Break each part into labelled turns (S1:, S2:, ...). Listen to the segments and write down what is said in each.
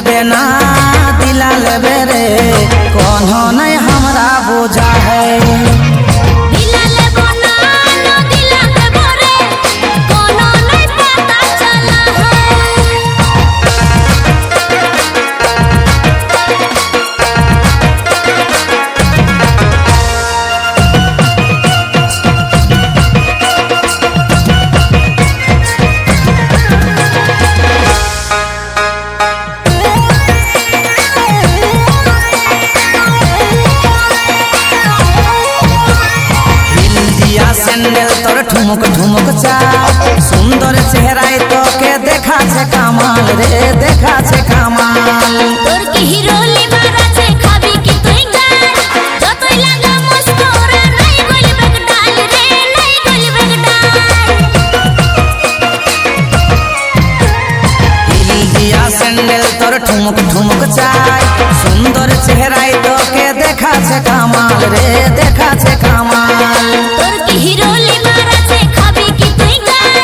S1: देबे ना दिला लेबे रे कोनो नहीं हमरा बुझा है।
S2: दिला लेबो ना नो दिला देबो रे कोनो नहीं पता चला है।
S1: सैंडल तोर ठुमुक ठुमुक चा सुंदर चेहरा तो के देखा छे कमाल रे देखा छे कमाल।
S2: तोर की हिरोली मारा छे खाबी की तुई गाल जतई लागা मस्कोरा नहीं गोली बेग डाल रे नहीं गोली बेग डाल।
S1: हिल दिया सैंडल तोर ठुमुक ठुमुक चा सुंदर चेहरा तो के देखा छे कमाल रे देखा छे कमाल।
S2: तोर की हिरोली मारा छे खाबी की तुई गाल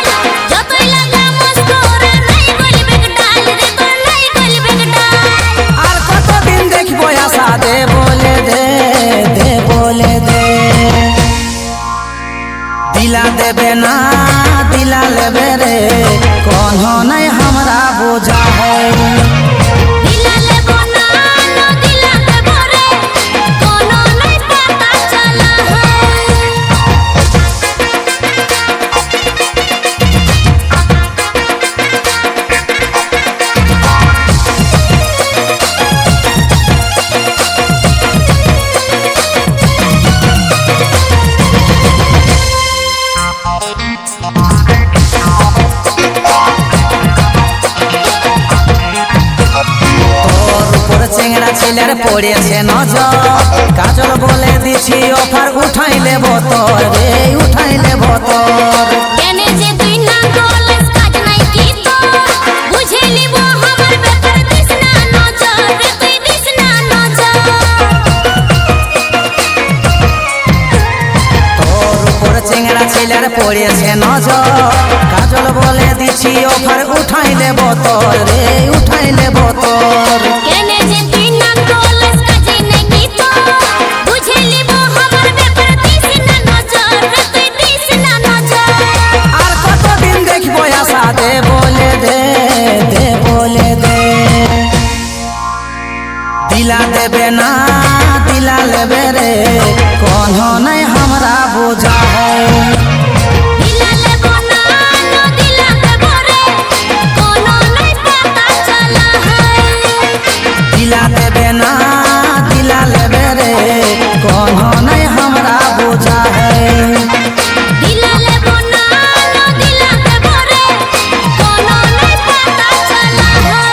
S2: जतई लागা मस्कोरा नहीं गोली बेग डाल रे तो नहीं गोली बेग डाल।
S1: আর কতদিন দেখবো আশা দে बोले दे बोले दे दिला देबे ना दिला लेबे रे कोनो नहीं हमरा बुझा है।
S2: दिला लेबो ना नो दिला देबो रे कोनो नहीं पता चला है।
S1: চেংড়া ছেলের পড়েছে নজর কাজল বলে দিছি অফার উঠাই লেব তোর রে উঠাই লেব তোর।
S2: কেনে যে তুই না কলেজ কাজ নাই কি তোর বুঝে লিব আমার ব্যাপার দিস না নজর রে তুই দিস না নজর।
S1: তোর উপর চেংড়া ছেলের পড়েছে নজর কাজল বলে দিছি অফার উঠাই লেব তোর রে উঠাই লেব তোর।
S2: কেনে যে তুই না কলেজ কাজ নাই কি তোর বুঝে লিব আমার ব্যাপার দিস না নজর রে তুই দিস না নজর।
S1: আর কতদিন দেখবো আশা দে बोले दे बोले दे दिला देबे ना दिला लेबे रे कोनो नहीं हमरा बुझा है।
S2: दिला लेबो ना नो दिला देबो रे कोनो नहीं पता चला है।
S1: दिला देबे ना दिला लेबे रे कोनो नहीं हमरा बुझा है।
S2: दिला लेबो ना नो दिला देबो रे कोनो नहीं पता चला है।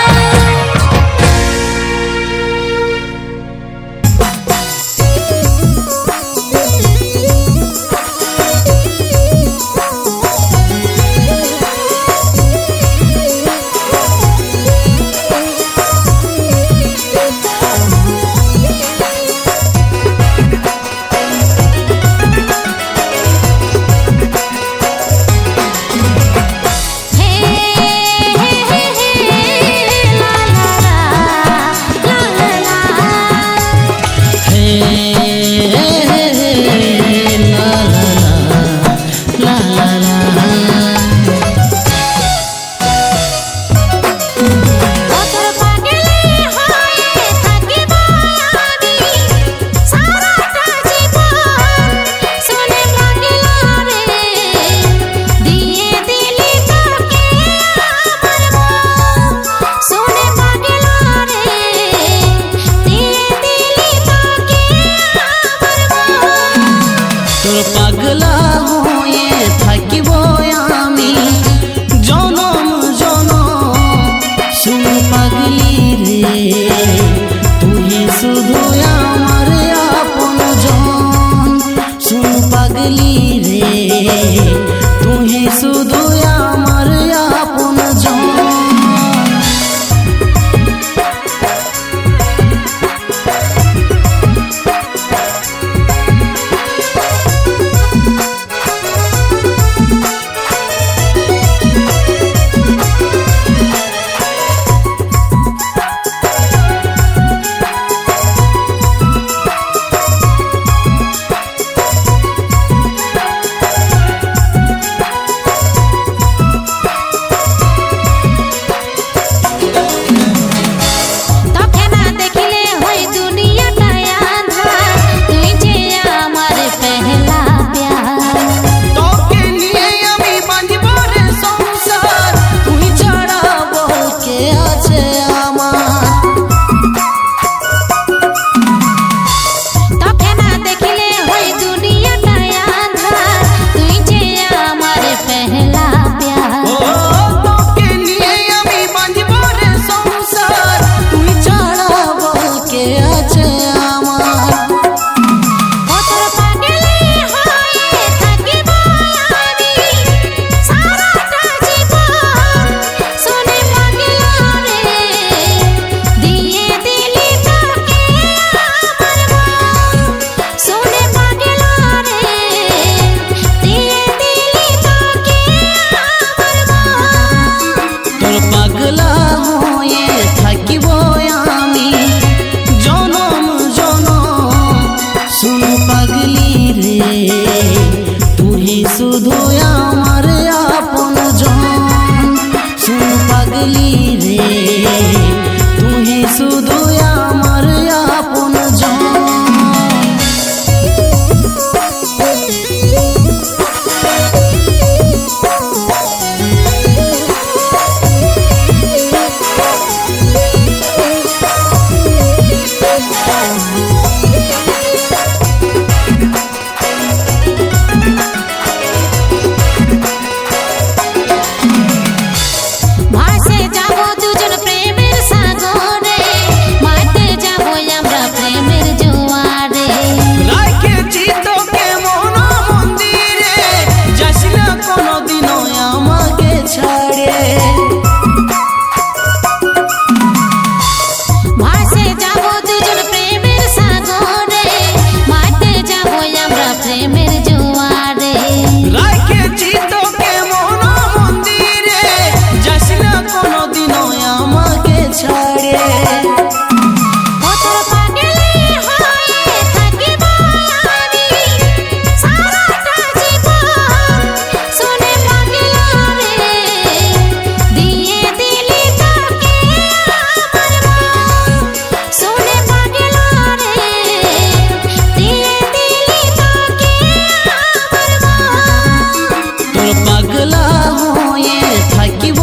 S1: পাগলা হয়ে থাকিব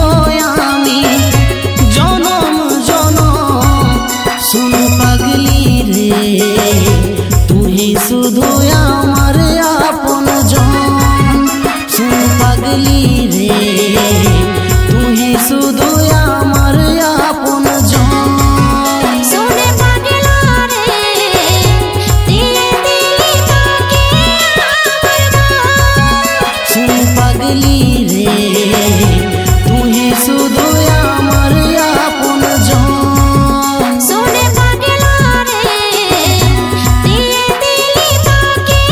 S1: আমি জনম জনম। শুন পাগলি রে তুই শুধু আমার আপন জন। শুন পাগলি রে তুই শুধু আমার আপন জন।
S2: শুনে পাগলা রে দিয়ে দিলি তোকে আমার মন।
S1: শুন পাগলি রে তুই শুধু আমার আপন জন।
S2: শুনে পাগলা রে দিয়ে দিলি তোকে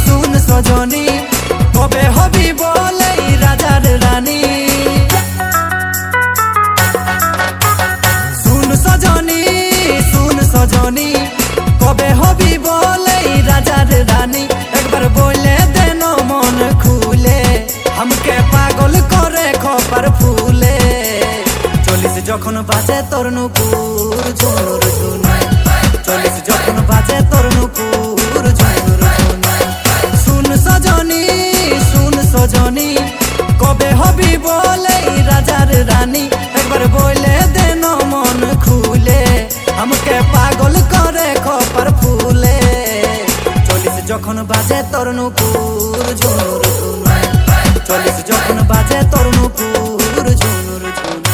S3: শুন সজনী কবে হবি বলে রাজার রানী। শুন সজনী কবে হবি বলে রাজার রানী। একবার বলে দেন মন খুলে আমাকে পাগল করে খপার ফুলে। চলিস যখন বাজে তোর নুপুর ঝুনুর ঝুনুর। চলিস যখন বাজে তোর নুপুর ঝুনুর ঝুনুর। শুন সজনী কবে হবি বলে রাজার রানী। একবার বলে দেন মন খুলে আমাকে পাগল করে খপার ফুলে। চলিস যখন বাজে তোর নুপুর ঝুনুর ঝুনুর। চলিস যখন বাজে তোর নুপুর ঝুনুর ঝুনুর।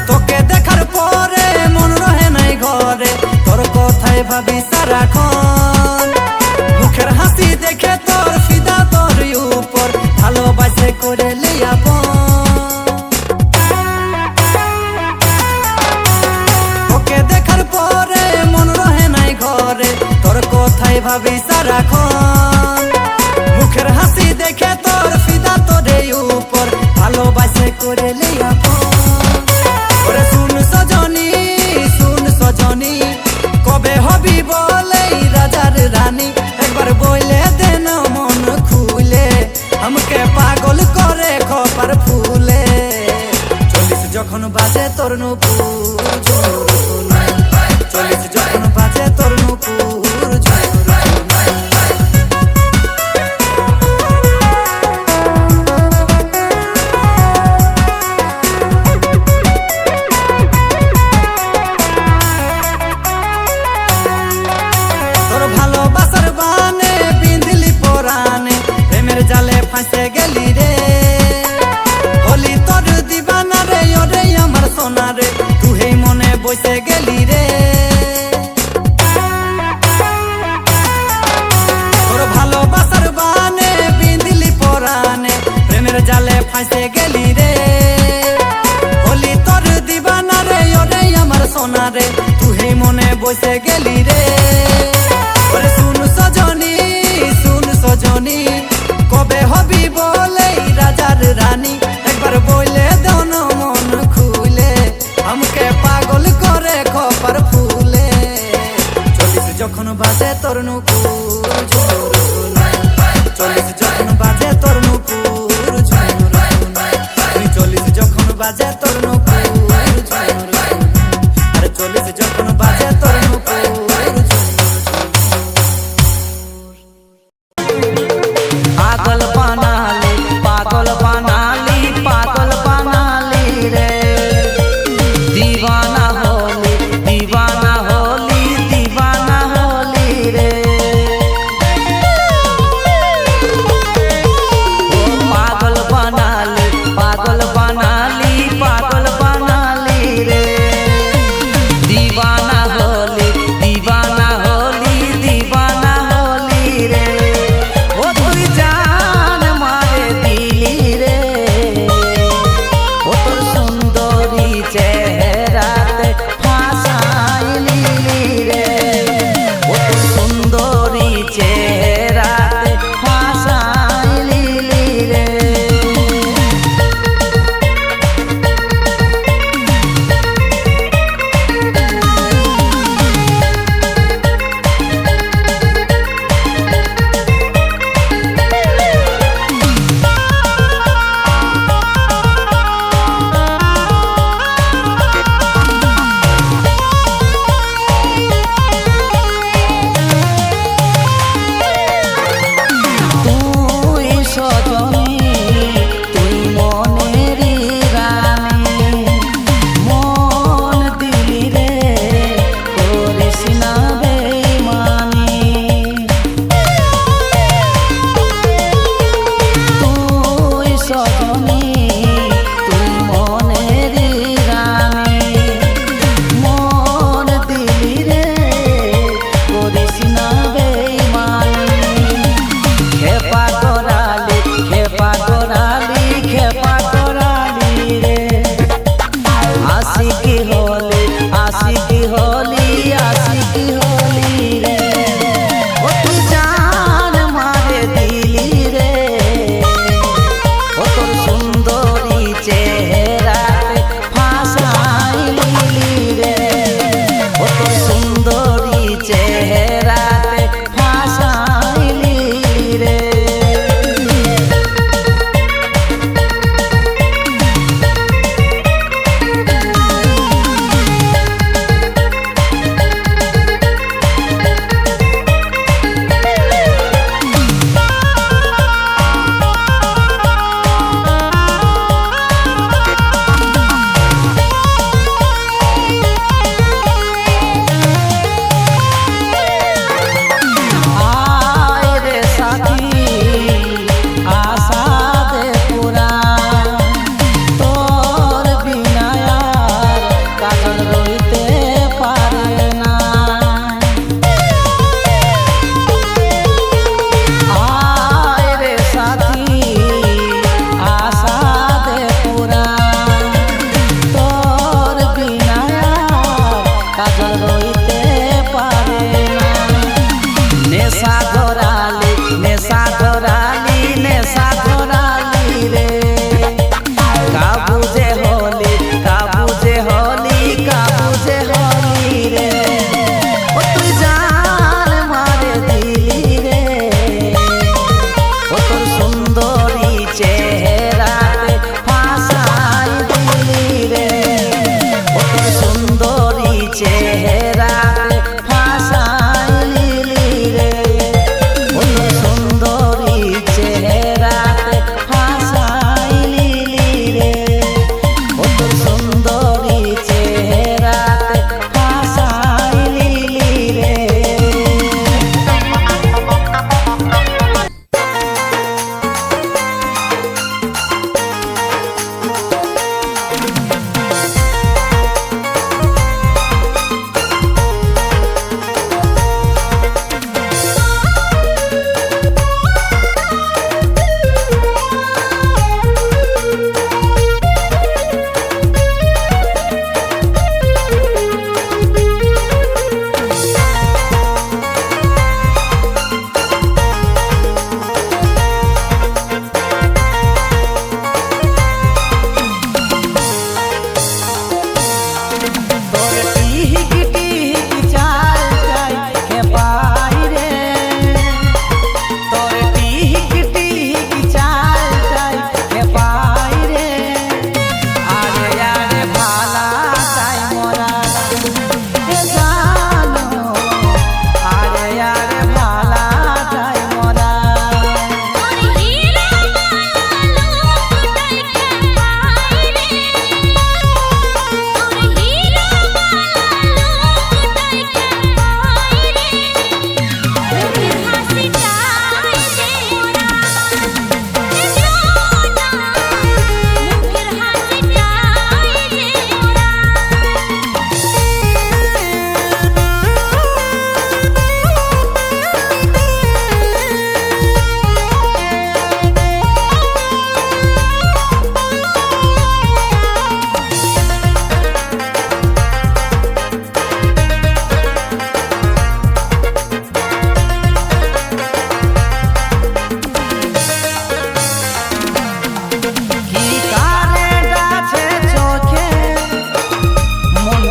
S3: তোকে দেখার পরে মন রহে নাই ঘরে তোর কথাই ভাবি সারাক্ষণ। মুখের হাসি দেখে তোর ফিদা তোর উপর ভালোবাসে করে লিয়াপন। তোকে দেখার পরে মন রহে নাই ঘরে তোর কথাই ভাবি সারাক্ষণ। মুখের হাসি দেখে তোর ফিদা তোর উপর ভালোবাসে করে লিয়াপন। ওরে শুন সজনী কবে হবি বলে রাজার রানী। একবার বলে দেন মন খুলে আমাকে পাগল করে খপার ফুলে। চলিস যখন বাজে তোর নুপুর ঝুনুর ঝুনুর। চলিস যখন বাজে তোর নুপুর ঝুনুর ঝুনুর। তোর ভালোবাসার বানে বিঁধলি পরানে প্রেমের জালে ফাঁসে গেলি রে। হলি তোর দিবানা রে ওরে আমার সোনা রে তুই মনে বসে গেলি রে। তোর ভালোবাসার বানে বিঁধলি পরানে প্রেমের জালে ফাঁসে গেলি রে। হলি তোর দিবানা রে ওরে আমার সোনা রে তুই মনে বসে গেলি রে। ওরে শুন সজনী কবে হবি বলে রাজার রানী। একবার বলে দেন মন খুলে আমাকে পাগল করে খপার ফুলে। চলিস যখন বাজে তোর নুপুর ঝুনুর ঝুনুর। চলিস যখন বাজে তোর নুপুর ঝুনুর ঝুনুর। তুই চলিস যখন বাজে তোর নুপুর ঝুনুর ঝুনুর। আরে চলিস যখন বাজে তোর নুপুর ঝুনুর ঝুনুর।
S1: পাগল বানালি পাগল বানালি পাগল বানালি রে। দিবানা হলি দিবানা হলি দিবানা হলি রে। ও পাগল বানালি পাগল বানালি পাগল বানালি রে। দিবানা হলি দিবানা হলি দিবানা হলি রে। ও তুই জান মারে দিলি রে। ও তোর সুন্দরী চেহারা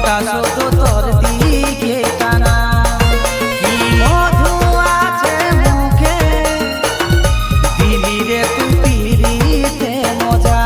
S1: মনটা শুধু তোর দিকে টানা কি মধু আছে মুখে দিলি রে তুই পিরিতে মজা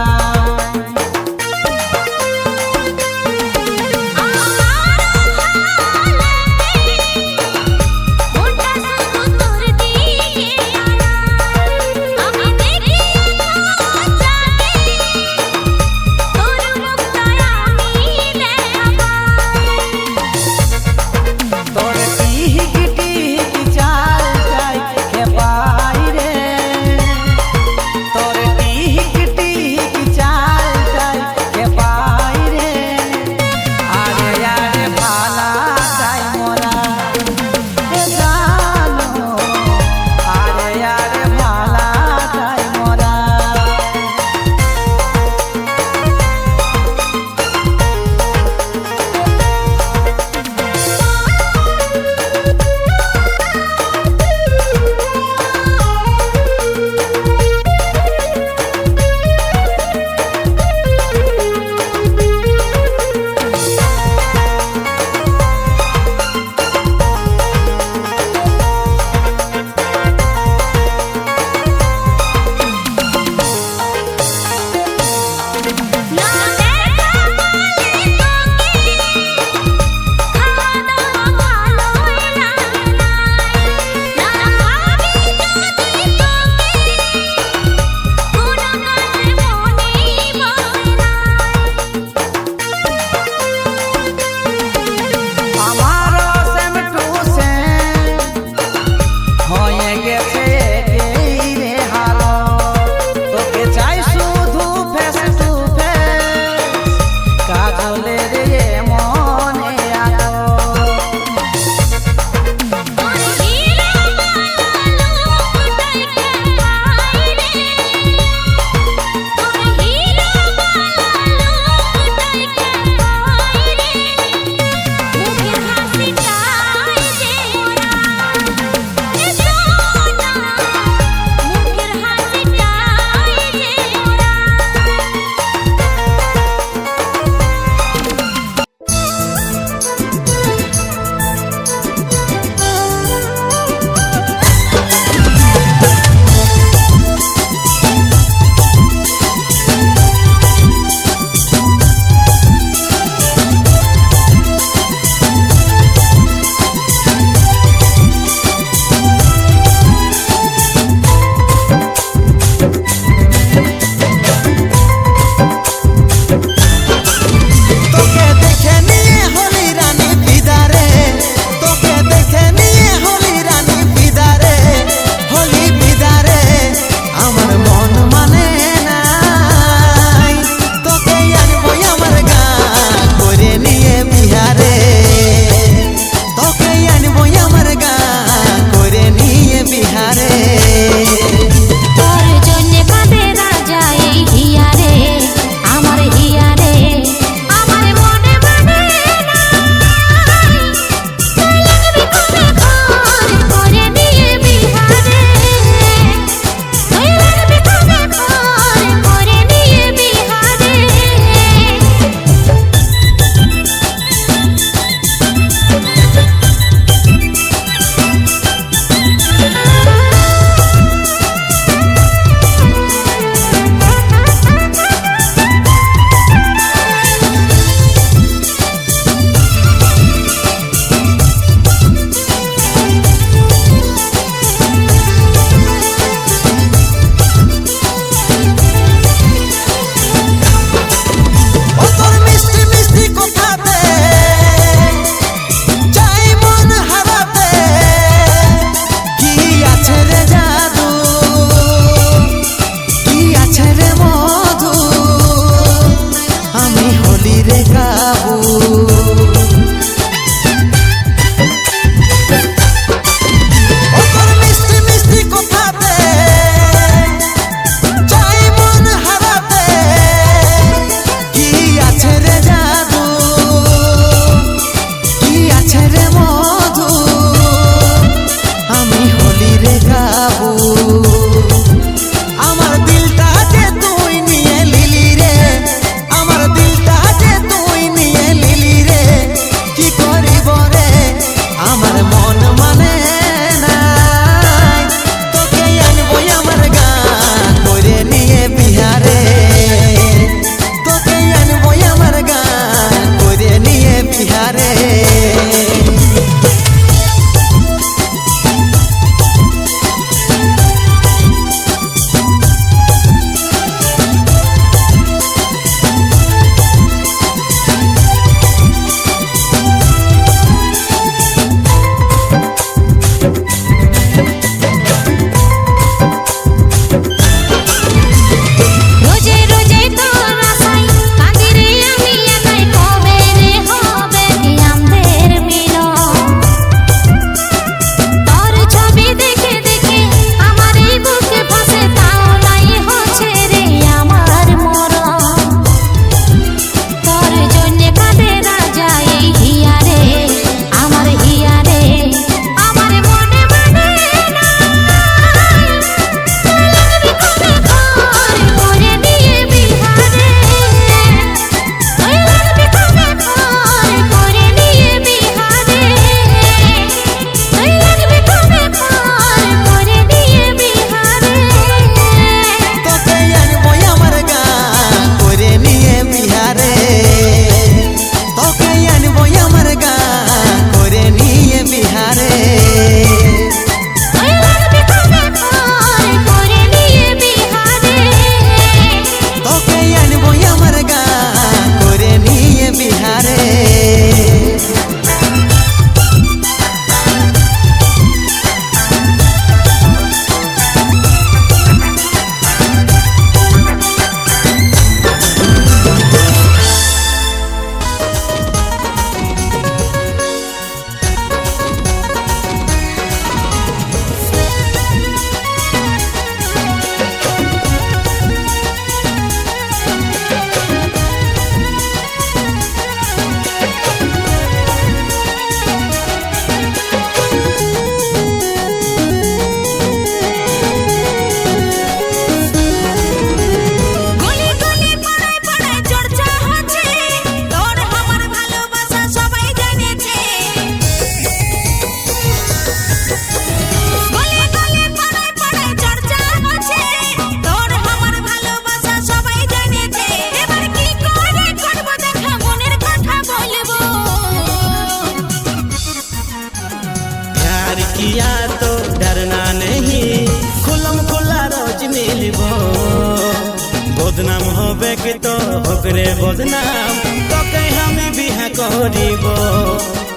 S4: होकरे बदनाम तो कहीं हम बिहा करीब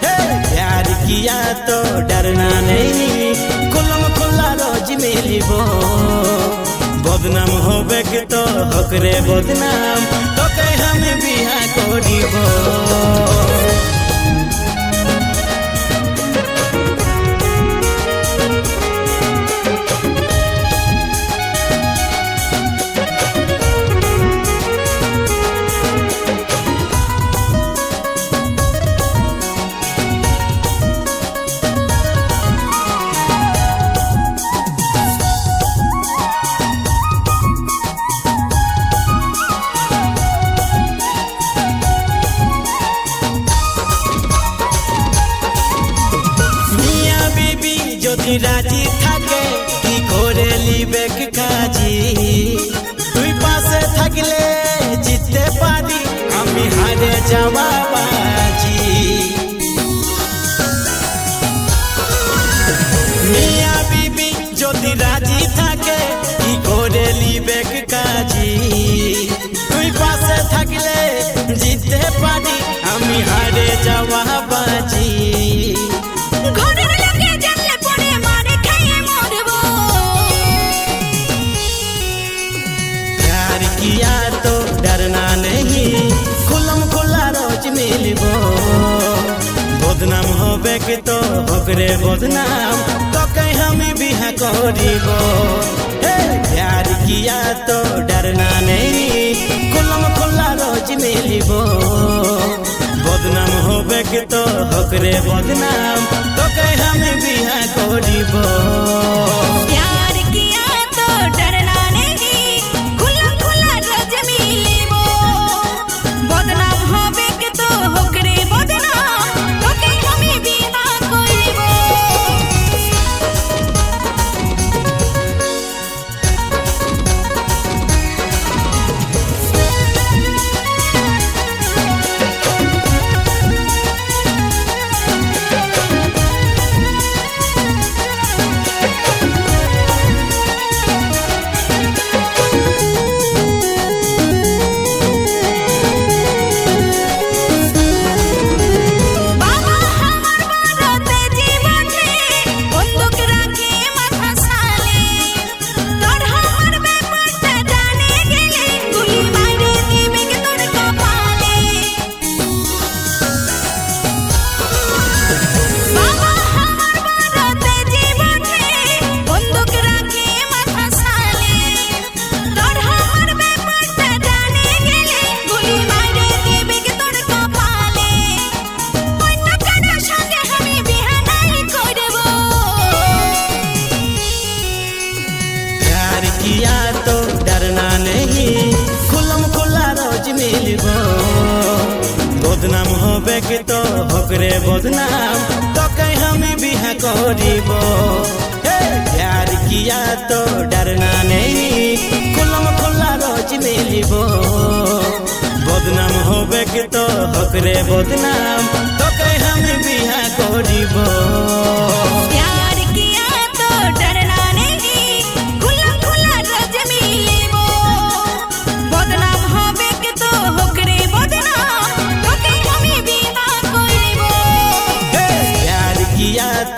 S4: प्यार किया तो डरना नहीं खुलम खुला रोज मिलिब बदनाम होबे के तो होकरे बदनाम तो कहीं हम बिहा करीब রাজি থাকে কি করে লিবে কাজী তুই পাশে থাকলে জিততে পারি আমি হারে যাওয়া বাজি মিয়া বিবি যদি রাজি থাকে কি করে লিবে কাজী তুই পাশে থাকলে জিততে পারি আমি হারে যাওয়া বাজি किया तो डरना नहीं खुलम खुला रोज मिलिब बदनाम होबे के तो होकरे बदनाम तो कहीं हम बिहा करीब प्यार किया तो डरना नहीं खुलम खुला रोज मिलिब बदनाम होबे के तो होकरे बदनाम तो कहीं हम बिहा करीब किया तो डरना नहीं खुलम खुला रोज मिलिब बदनाम होबे के तो होकरे बदनाम तो कहीं हम बिहा करीब प्यार किया तो डरना नहीं खुलम खुला रोज मिलिब बदनाम होबे के तो होकरे बदनाम तो कहीं हम बिहा करीब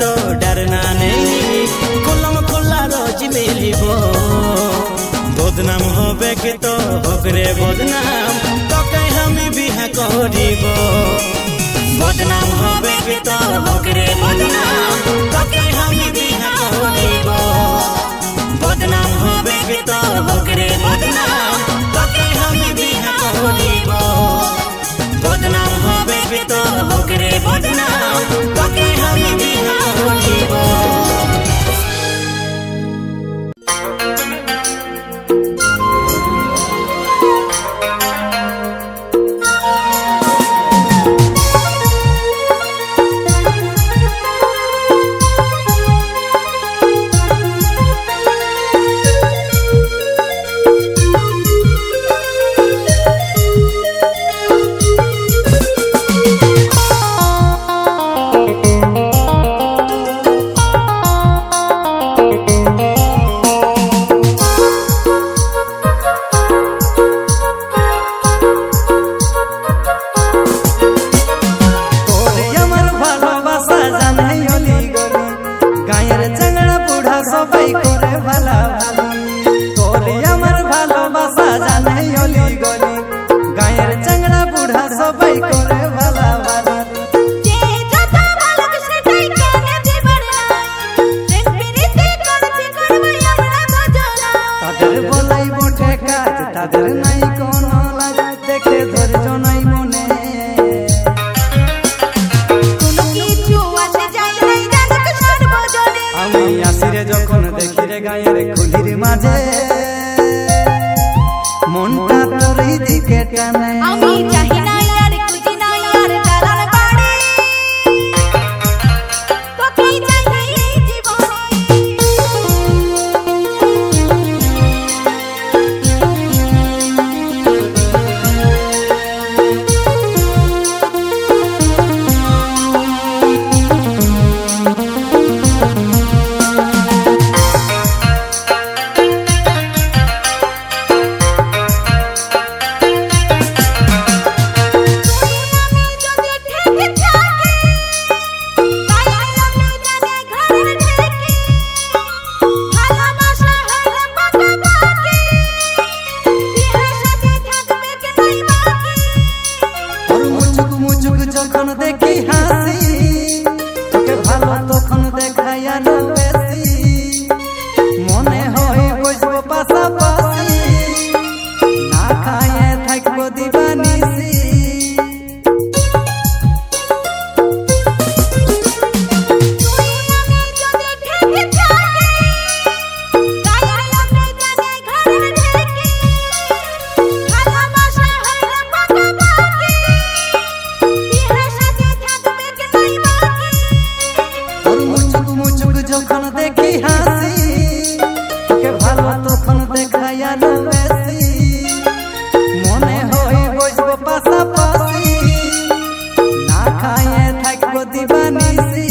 S4: तो डरना नहीं खुलम खुला रोज मिलिब बदनाम होबे के तो होकरे बदनाम तो कहीं हम बिहा करीब बदनाम होबे के तो होकरे बदनाम तो कहीं हम बिहा करीब बदनाम होबे के तो होकरे बदनाम तो कहीं हम बिहा करीब बदनाम होबे के तो होकरे बदनाम तो कहीं हम बिहा करीब
S3: গায়ের খুলির মাঝে মনটা তোর দিকে টানে
S2: আমি চাহি না আর খুঁজি না আর দালান বাড়ি তোকেই চাহি জীবনে
S3: যখন দেখি হাসি তোকে ভালো তখন দেখাই আরো বেশি মনে হয় বসবো পাশাপাশি না খাইয়ে থাকবো দিবানিসি যখন দেখি হাসি তোকে ভালো তখন দেখাই আরো বেশি মনে হয় বসবো পাশাপাশি না খাইয়ে থাকবো দিবানিসি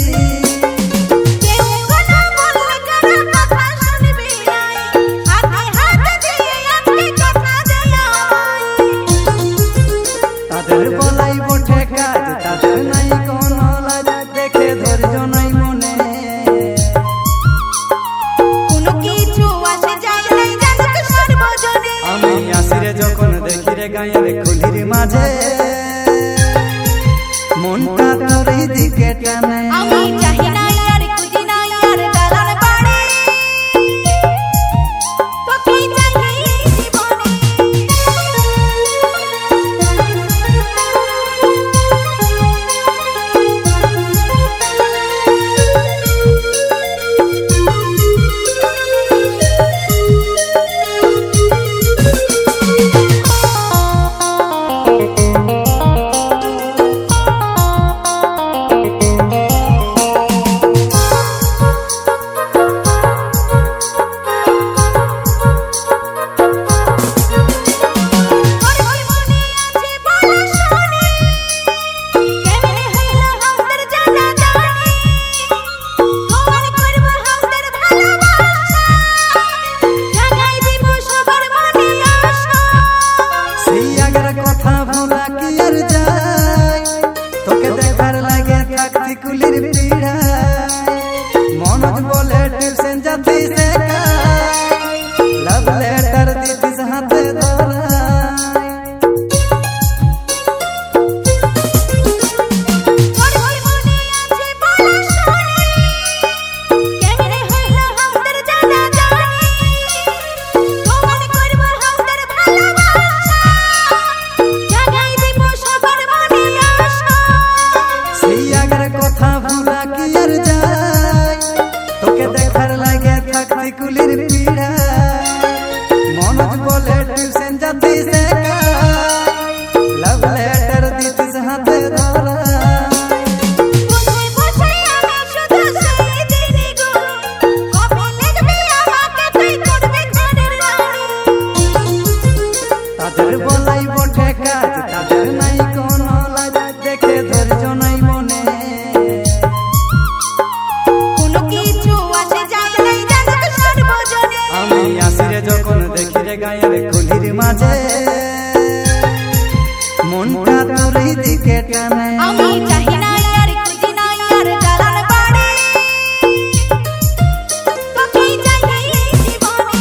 S3: তাদের বলাই বটে কাজ তাদের নাই কোনো লাজ দেখে ধৈর্য নাই মনে আমি আসিরে যখন দেখি রে গায়ের খুলির মাঝে মনটা তোর দিকে টানে
S2: আমি চাহি না আর খুঁজি না আর দালান বাড়ি তোকেই চাহি জীবনে কুলির মনোজ বলে টিউশন যাতি সে লাভ লেটার দিতিস হাতে কথা ভুলা কি আর যায় তোকে দেখার লাগে থাকতি কুলির মনোজ বলে টিউশন যাতি সে লাভ লেটার দিতিস হাতে ধরা তাদের বলাই বটে কাজ তাদের নাই কোনো লাজ দেখে ধৈর্য নাই মনে আমি আসিরে যখন দেখি রে গায়ের খুলির মাঝে মনটা তোর দিকে টানে আমি চাহি না আর খুঁজি না আর দালান বাড়ি তোকেই চাহি জীবনে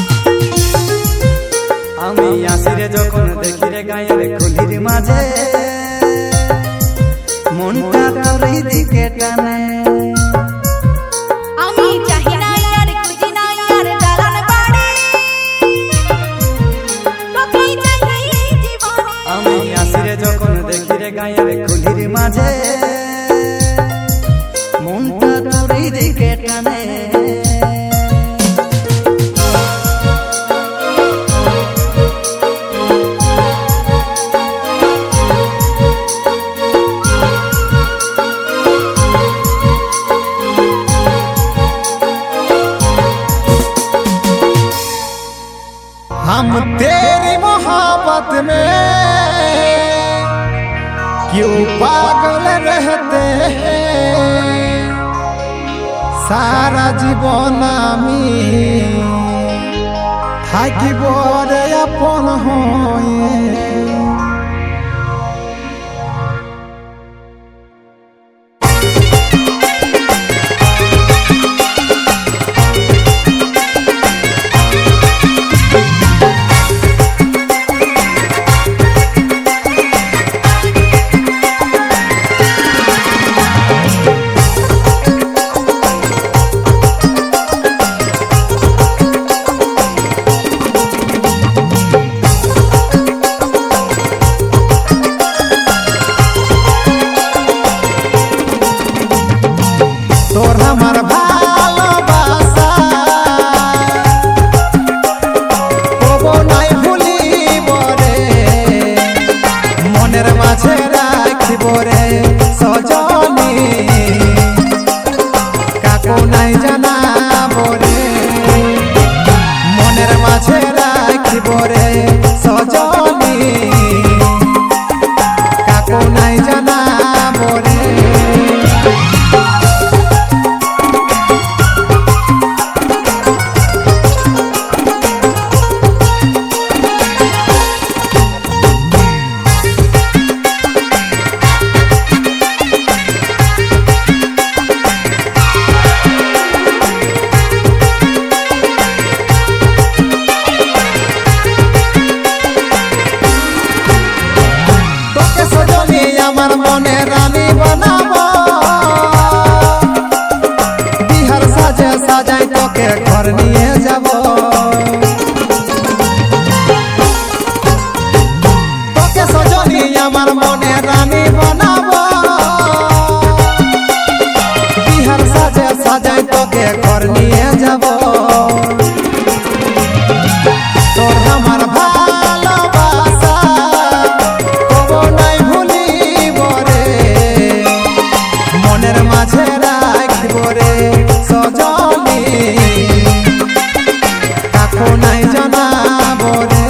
S3: আমি আসিরে যখন দেখি রে গায়ের খুলির মাঝে মনটা তোর দিকে টানে
S2: আমি চাহি না আর খুঁজি না আর দালান বাড়ি তোকেই চাহি জীবনে
S3: আমি আসিরে যখন দেখি রে গায়ের খুলির মাঝে মনটা তোর দিকে টানে
S5: সারা জীবন আমি থাকিব রে আপন হয়ে। তোর আমার ভালোবাসা কবো নাই ভুলিব রে, মনের মাঝে রাখিব রে সজনী, কাকু নাই জানাব রে, মনের মাঝে রাখিব রে সজনী, কাকু নাই জানাব রে। আমার মনে রানী বানাবো, বিহার সাজে সাজাই তোকে ঘর নিয়ে যাব, তোকে সজনী আমার মনে রানী বানাবো, বিহার সাজে সাজাই তোকে ঘর নিয়ে যাব। তোর আমার ভালোবাসা কবো নাই ভুলিব রে, মনের মাঝে রাখিব রে সজনী, কাকু নাই জানাব রে।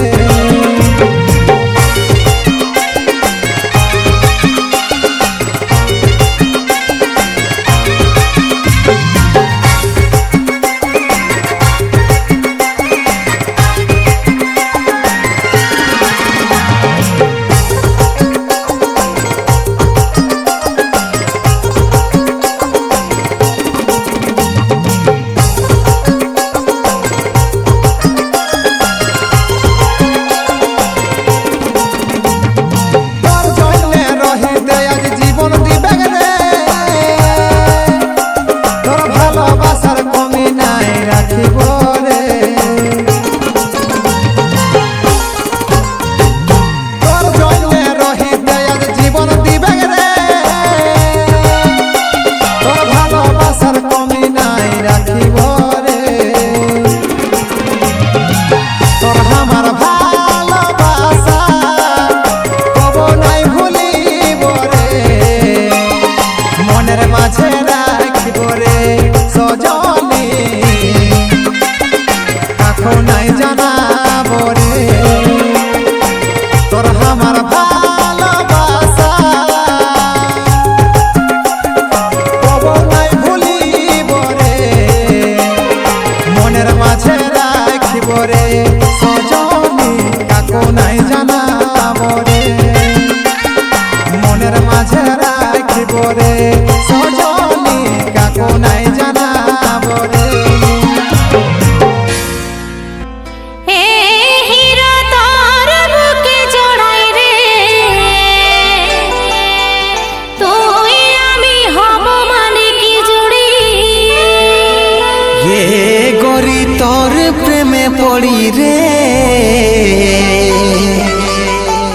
S1: পড়ি রে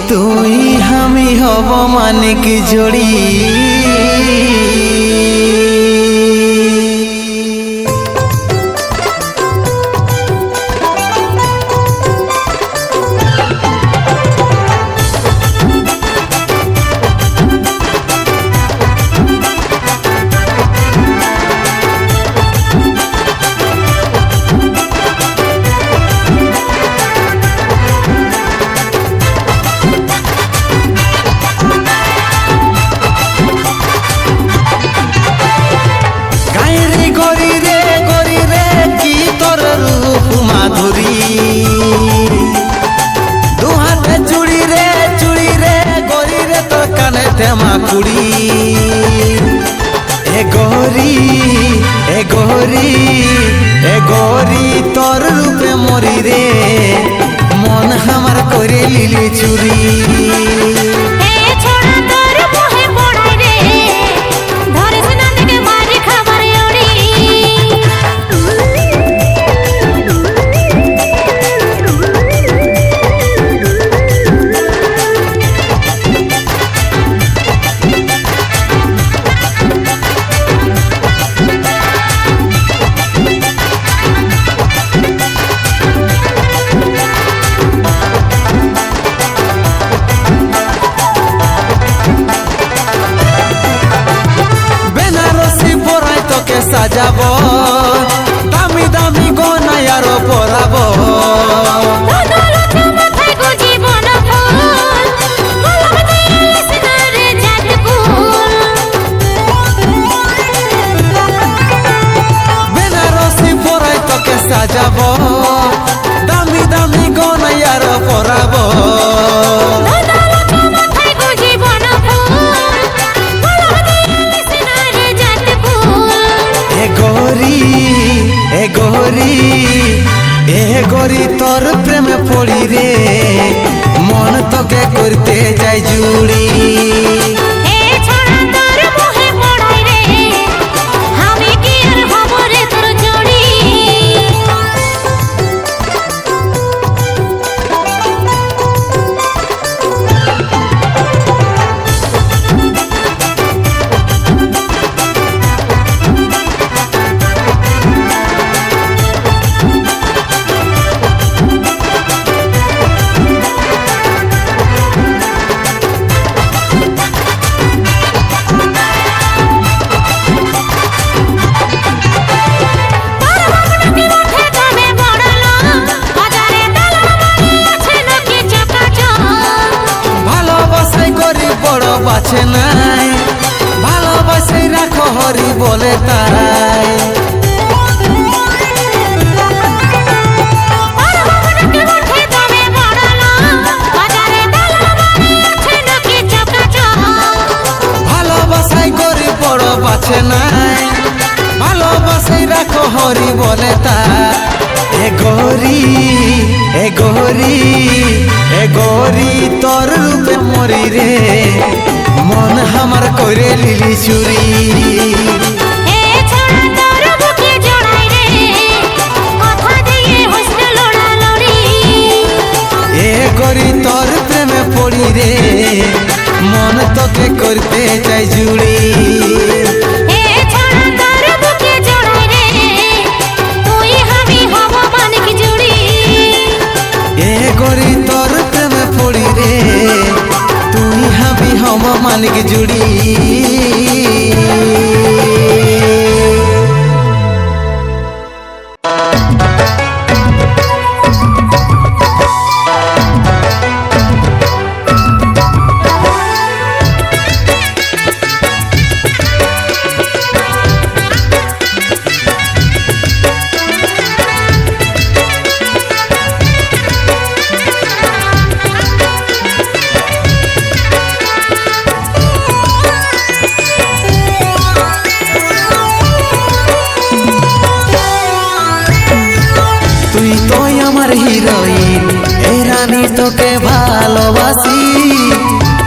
S1: তুই আমি হব মানে কি জড়ি কুড়ি এ গৌরী এ গৌরী এ গৌরী তোর রূপে মরি রে মন আমার করে লিলি চুরি
S2: এ ছোড়া তোর মোহে পড়াই রে ধরিস না থেকে মারি খাবার ওড়ি
S1: বেনারসি পরাই তোকে সাজাবো দামি দামি গয়না আরো পরাবো
S2: বদলতে মাথায় গুজিব না ফুল কলম দিয়ে সিনারে জাটকুল
S1: বেনারসি পরাই তোকে সাজাবো দামি দামি গয়না আরো পরাবো
S2: বদলতে মাথায় গুজিব না ফুল কলম দিয়ে সিনারে জাটকুল
S1: এ গৌরী এ গৌরী এ গৌরী তোর প্রেমে পড়ি রে মন তোকে করতে যাই জুড়ি
S2: এ ছোড়া তোর মোহে পড়াই রে আমি কি আর হব রে তোর জড়ি
S1: ভালোবাসাই গরিব বড় বাছে নাই ভালোবাসাই রাখো হরি বলে তাই ভালোবাসাই গরিব বড় বাছে নাই ভালোবাসাই রাখো হরি বলে তাই এ গৌরী এ গৌরী এ গৌরী তোর রূপে মরি রে মন আমার করে লিলি চুরি এ গৌরী তোর প্রেমে পড়ি রে মন তোকে করতে চাই জুড়ি এ গৌরী তোর প্রেমে পড়ি রে তুই হাবি হম মালিক জুড়ি তুই তো আমার হিরোইন এ রানী তোকে ভালোবাসি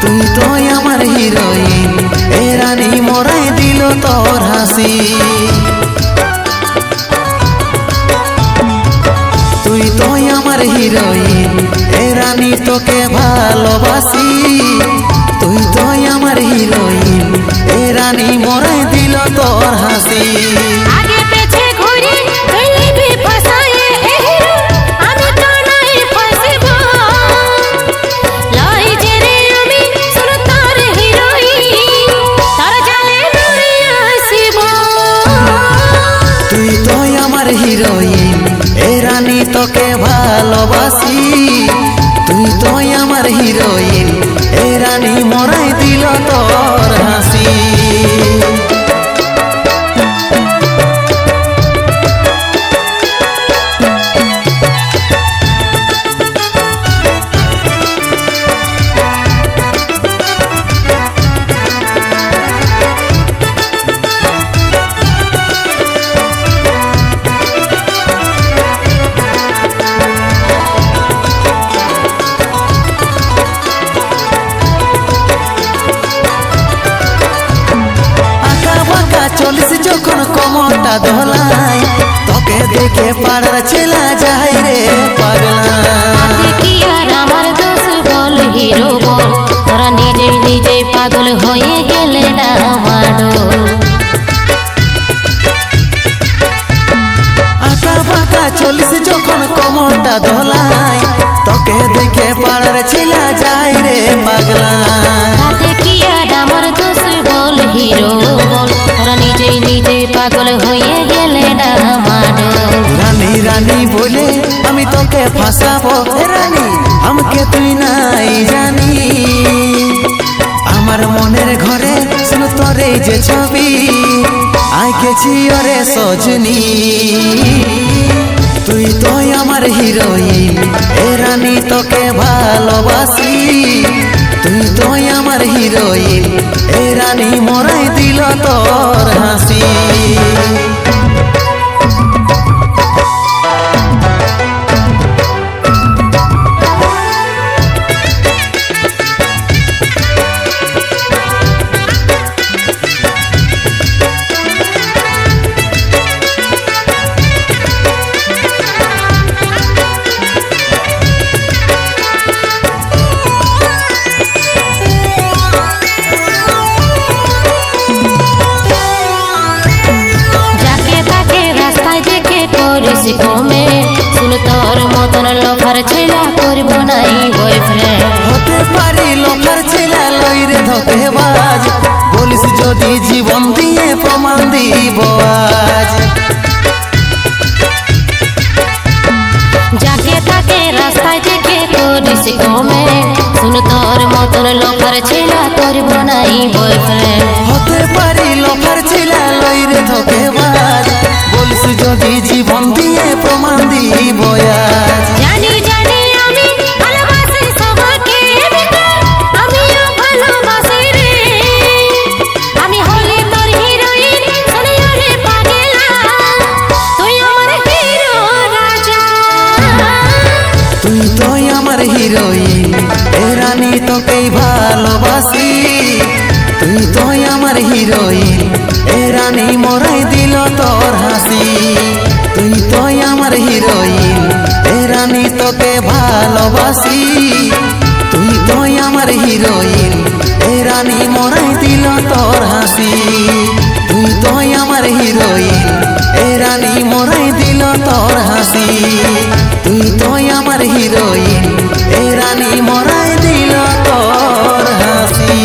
S1: তুই তো আমার হিরোইন এ রানী মরাই দিল তোর হাসি তুই তো আমার হিরোইন এ রানী তোকে ভালোবাসি তুই তো আমার হিরোইন এ রানী মরাই দিল তোর হাসি
S2: আগে পেছে ঘুরে গইবি ফসায়ে এ হিরো আমি তো নাই ফসব লই যে রে আমি শুন তোর হিরোইন তোর জালে নই আসিব
S1: তুই তো আমার হিরোইন এ রানী তোকে ভালোবাসি তুই তো আমার হিরোইন এ রানী মরাই দিল তোর হাসি যখন কোমরটা ধলাই তোকে দেখে পাড়ার ছেলা যায় রে পাগলা
S2: তাতে কি আর আমার দোষ বল হিরো বল তোরা নিজেই নিজেই পাগল হয়ে গেলে না মাডো
S1: আঁকা বাঁকা চলিস যখন কোমরটা ধলাই তোকে দেখে পাড়ার ছেলা যায় রে পাগলা
S2: তাতে কি আর আমার দোষ বল হিরো বল তোরা নিজেই নিজেই পাগল হয়ে গেলে না মাডো
S1: রানী রানী বলে আমি তোকে ফাঁসাবো এ রানী আমাকে তুই নাই জানি আমার মনের ঘরে শুনো তোরে যে ছবি আঁকেছি ওরে সজনী তুই তো আমার হিরোইন এ রানী তোকে ভালোবাসি তুই তো আমার হিরোইন এ রানী মরাই দিল তোর হাসি
S2: যাকে তাকে রাস্তায় দেখে করিস কমে শুন তোর মতন লোফার ছেলা করব নাই বয়ফ্রেন্ড
S1: হতে পারি লোকার ছেলা লইরে ধকে বাজ বলিস যদি জীবন দিয়ে প্রমাণ দিব আজ
S2: যাকে তাকে রাস্তায় দেখে করিস কমে শুন তোর মতন লোফার ছেলা করব নাই বয়ফ্রেন্ড
S1: হতে পারি লোকার ছেলা লইরে ধকে বাজ বলিস যদি জীবন দিয়ে প্রমাণ দিব আজ
S2: জানি জানি আমি ভালোবাসি সবাইকে আমিও ভালোবাসি রে আমি হলি তোর হিরোইন শুনে রে পাগলা তুই আমার হিরো রাজা
S1: তুই তো আমার হিরোইন এ রানী তোকেই ভালোবাসি তুই তো আমার হিরোইন এ রানী মরাই দিল তোর হাসি তুই তো আমার হিরোইন এ রানী তোকে ভালোবাসি তুই তো আমার হিরোইন এ রানী মরাই দিল তোর হাসি তুই তো আমার হিরোইন এ রানী মরাই দিল তোর হাসি তুই তো আমার হিরোইন এ রানী মরাই দিল তোর হাসি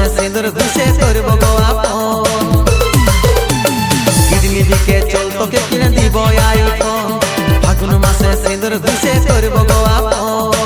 S1: মাসে সিঁদুর ঘুষে করব গো আপন কিডনি দিকে চল তোকে কিনে দিব আইফোন ফাগুন মাসে সিঁদুর ঘুষে করব গো আপন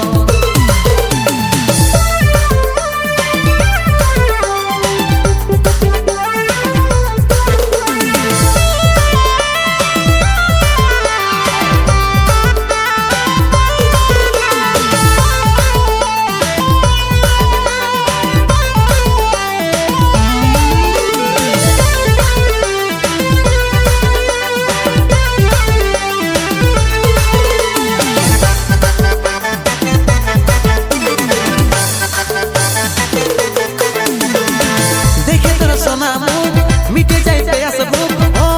S1: মিটে যাই পেয়াস বুক ও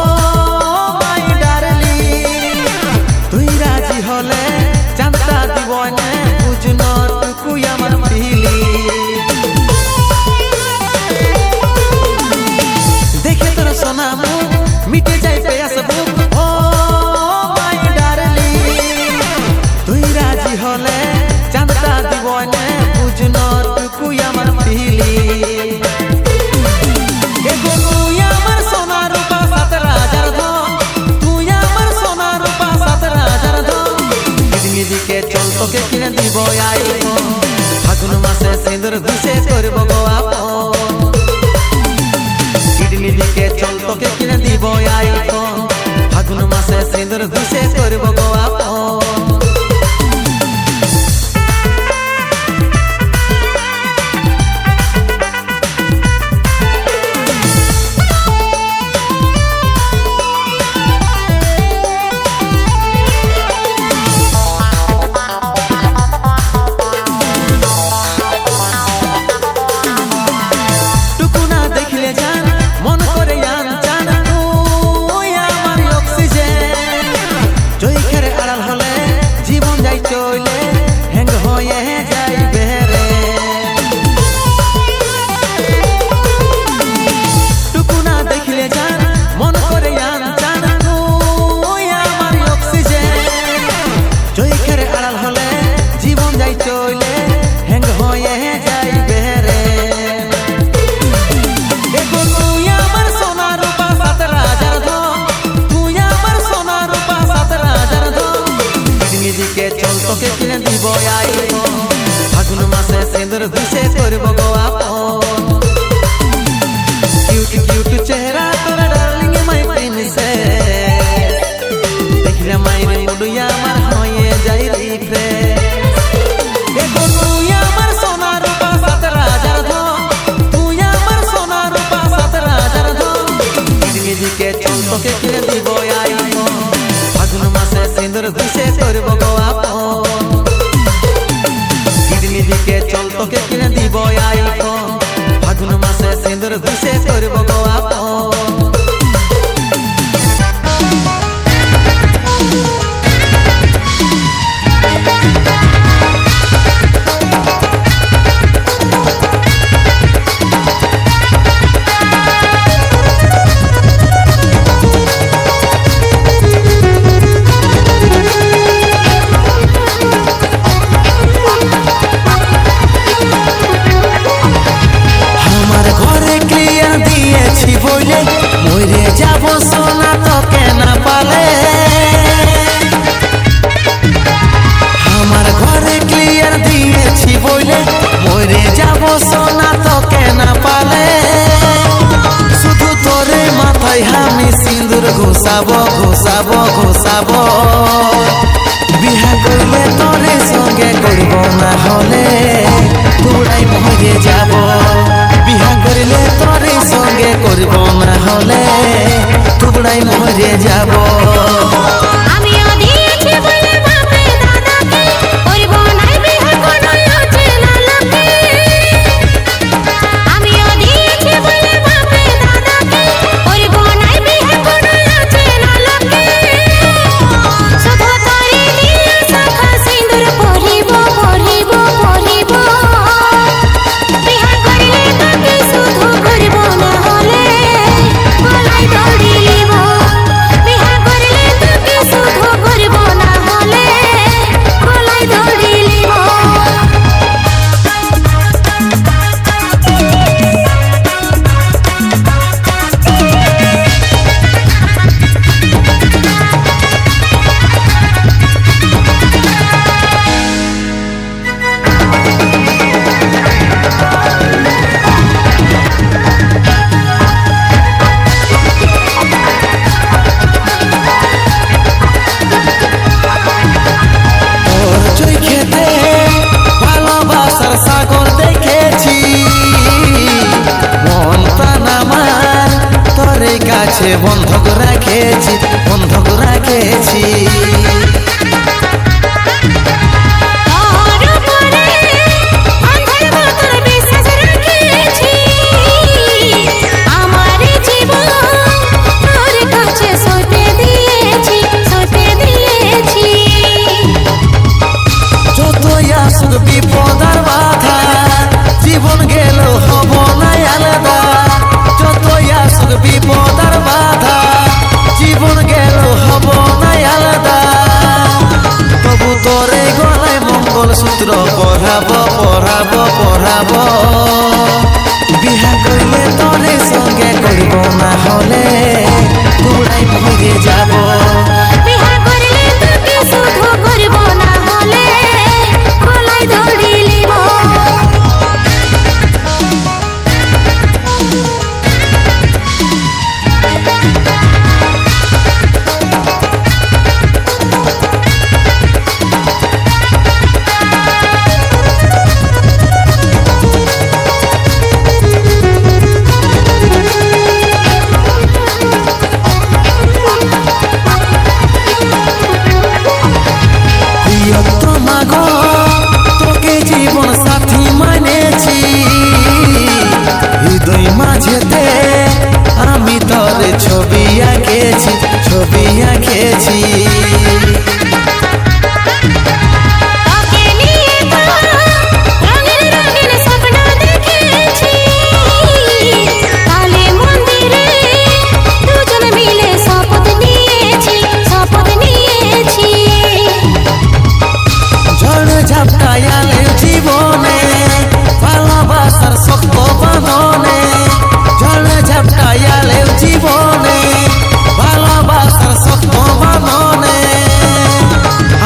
S1: মাই ডার্লিং তুই রাজি হলে চাঁদটা দিব না বুঝন টুকু আমার ফিলি দেখে তোর সোনা মুখ মিটে যাই পেয়াস বুক ও মাই ডার্লিং তুই রাজি হলে চাঁদটা দিব না বুঝন টুকু আমার ফিলি তোকে কিনে দিব আইফোন ফাগুন মাসে সিঁদুর ঘুষে করব গো আপন কিডনি দিকে চল তোকে কিনে দিব আইফোন ফাগুন মাসে সিঁদুর ঘুষে করব গো আপন তোকে কিনে দিব আইফোন ফাগুন মাসে সিঁদুর ঘুষে করব গো আপন কিউট কিউট চেহারা তোর ডার্লিং মাই প্রিন্সেস দেখলে মাইরে মুডুয়া আমার হয়ে যাই রিফ্রেশ দেখো তুই আমার সোনা রূপা সাত রাজার ধন তুই আমার সোনা রূপা সাত রাজার ধন কিডনি দিকে চল তোকে কিনে দিব আইফোন ফাগুন মাসে সিঁদুর ঘুষে করব গো আপন কিডনি দিকে চল তোকে কিনে দিব আইফোন ফাগুন মাসে সিঁদুর ঘুষে করব গো আপন মরে যাব সোনা তোকে না পালে আমার ঘরে ক্লিয়ার দিয়েছি বলে মরে যাব সোনা তোকে না পালে শুধু তোরে মাথায় আমি সিঁদুর ঘোষাবো ঘোষাবো ঘোষাবো বিহা করলে তোরে সঙ্গে করব না হলে তোরাই মরে যাব বিহা করলে তোরে সঙ্গে করব না হলে তোরাই মরে যাব
S2: আমিও দিয়েছি বলে বাপে দাদাকে করব না বিয়ে কোনো চেনা লোকে আমিও দিয়েছি বলে বাপে দাদাকে করব না বিয়ে কোনো চেনা লোকে শুধু তোরে দিয়ে শাখা সিঁদুর পরিব পরিব পরিব বিয়ে করলে তোকে শুধু করব না হলে গলায় দড়ি নিব বিয়ে
S1: কাছে বন্ধক রাখেছি, বন্ধক রাখেছি।
S2: তোর উপরে অন্ধের মতন বিশ্বাস রেখেছি, আমার জীবন তোর কাছে সঁপে দিয়েছি, সঁপে দিয়েছি।
S1: যতই আসুক বিপদ আর বাধা, জীবন গেল হব না আলাদা। যতই আসুক বিপদ আর বাধা, জীবন গেল হব না আলাদা। তবু তোরে গলায় মঙ্গল সূত্র পরাবো, পরাবো, পরাবো। বিহা করলে তোরে সঙ্গে করব, না হলে তোরাই মরে যাব।
S2: বিহা করলে তোকে শুধু করব, না হলে গলায় দড়ি লিব।
S1: প্রিয়তমা গো, তোকে জীবন সাথী মানেছি। হৃদয় মাঝেতে আমি তোর ছবি আঁকেছি, ছবি আঁকেছি।
S2: তোকে নিয়ে তো রঙিন রঙিন স্বপ্ন দেখেছি, কালী মন্দিরে দুজন মিলে শপথ নিয়েছি, শপথ নিয়েছি।
S1: ঝড় ঝাপটায়ালে জীবনে ভালোবাসার শক্ত বাঁধনে। ঝড় ঝাপটায়ালে জীবনে ভালোবাসার শক্ত বাঁধনে।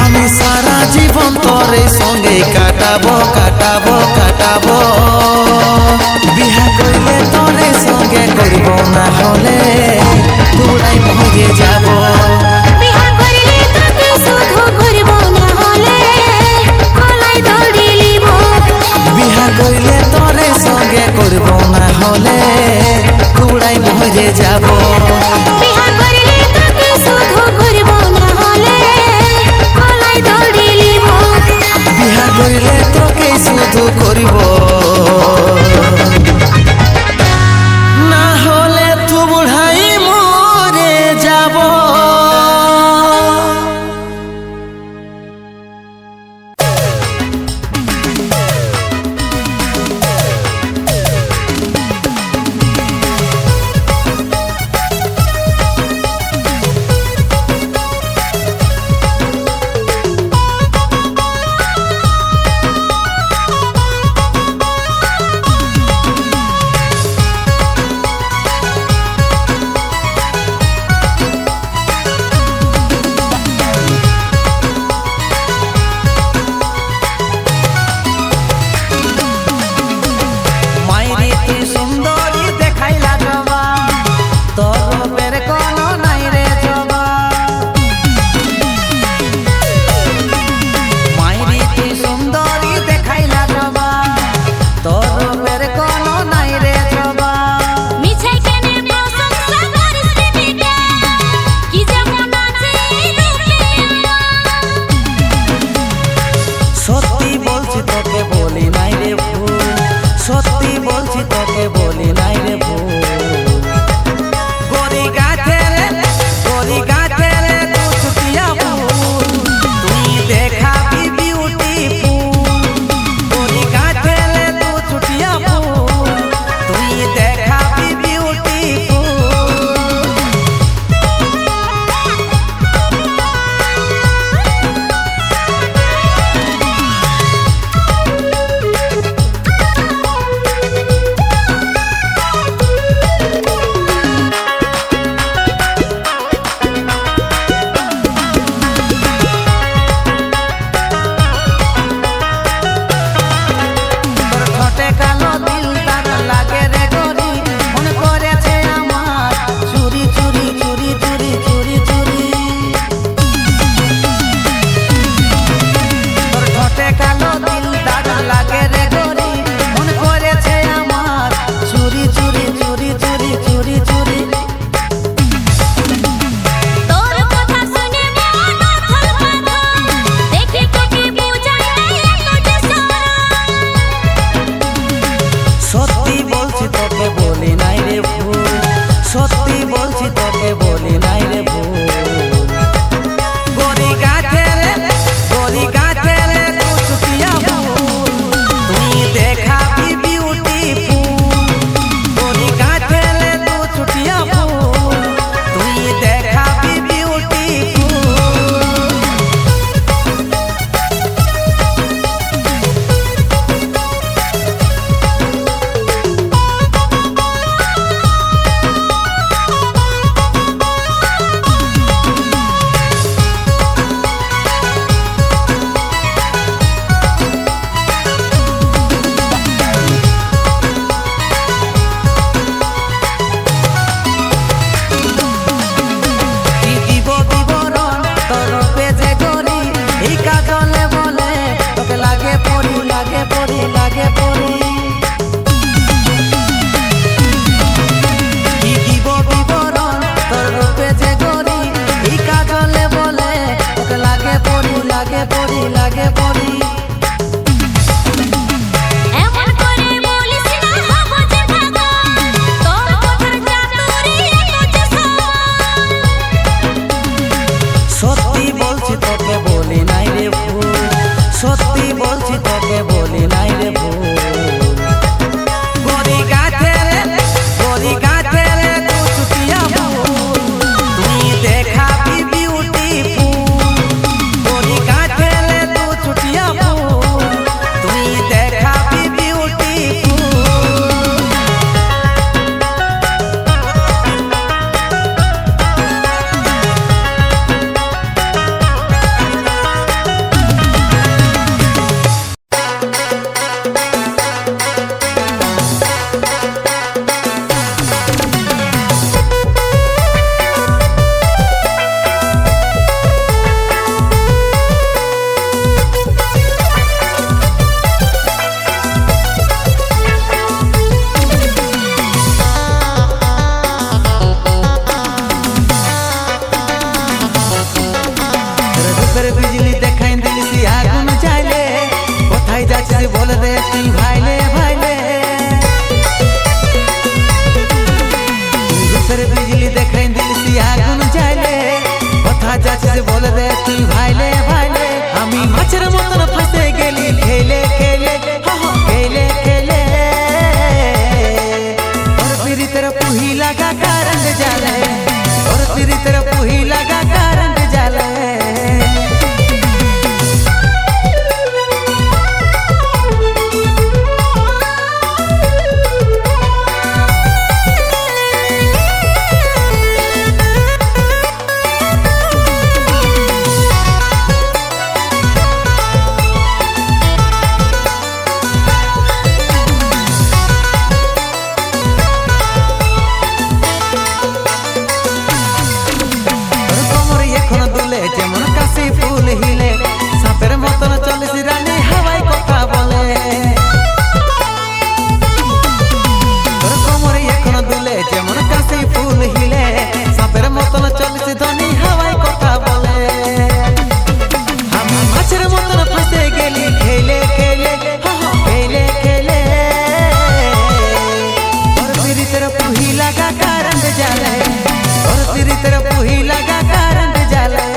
S1: আমি সারা জীবন তোরে সঙ্গে কাটাবো, কাটাবো, কাটাবো। বিহা করলে তোরে সঙ্গে করব, না হলে তোরাই মরে যাব।
S2: বিহা করলে তোকে শুধু করব, না হলে গলায় দড়ি লিব।
S1: বিহা করলে তোরে সঙ্গে করব, না হলে তোরাই মরে যাব।
S2: বিহা করলে তোকে শুধু করব, না হলে গলায় দড়ি লিব।
S1: বিহা করলে তোকে শুধু করিব, না হলে তু বুড়াই মরে যাব। पीड़ितर पुही लगा करंट जाले और पीड़ितर पुही लगा करंट जाले যেমন কাশি ফুল হিলে সাপের মতন চলিস রানী হাওয়ায় কথা বলে তোর কোমরে এখন দুলে যেমন কাশি ফুল হিলে সাপের মতন চলিস ধনী হাওয়ায় কথা বলে আমি মাছের মতন ফাঁসে গেলি খেলে খেলে খেলে খেলে তোর পীড়িতের পুহি লাগা কারণ জালে তোর পীড়িতের পুহি লাগা কারণ জালে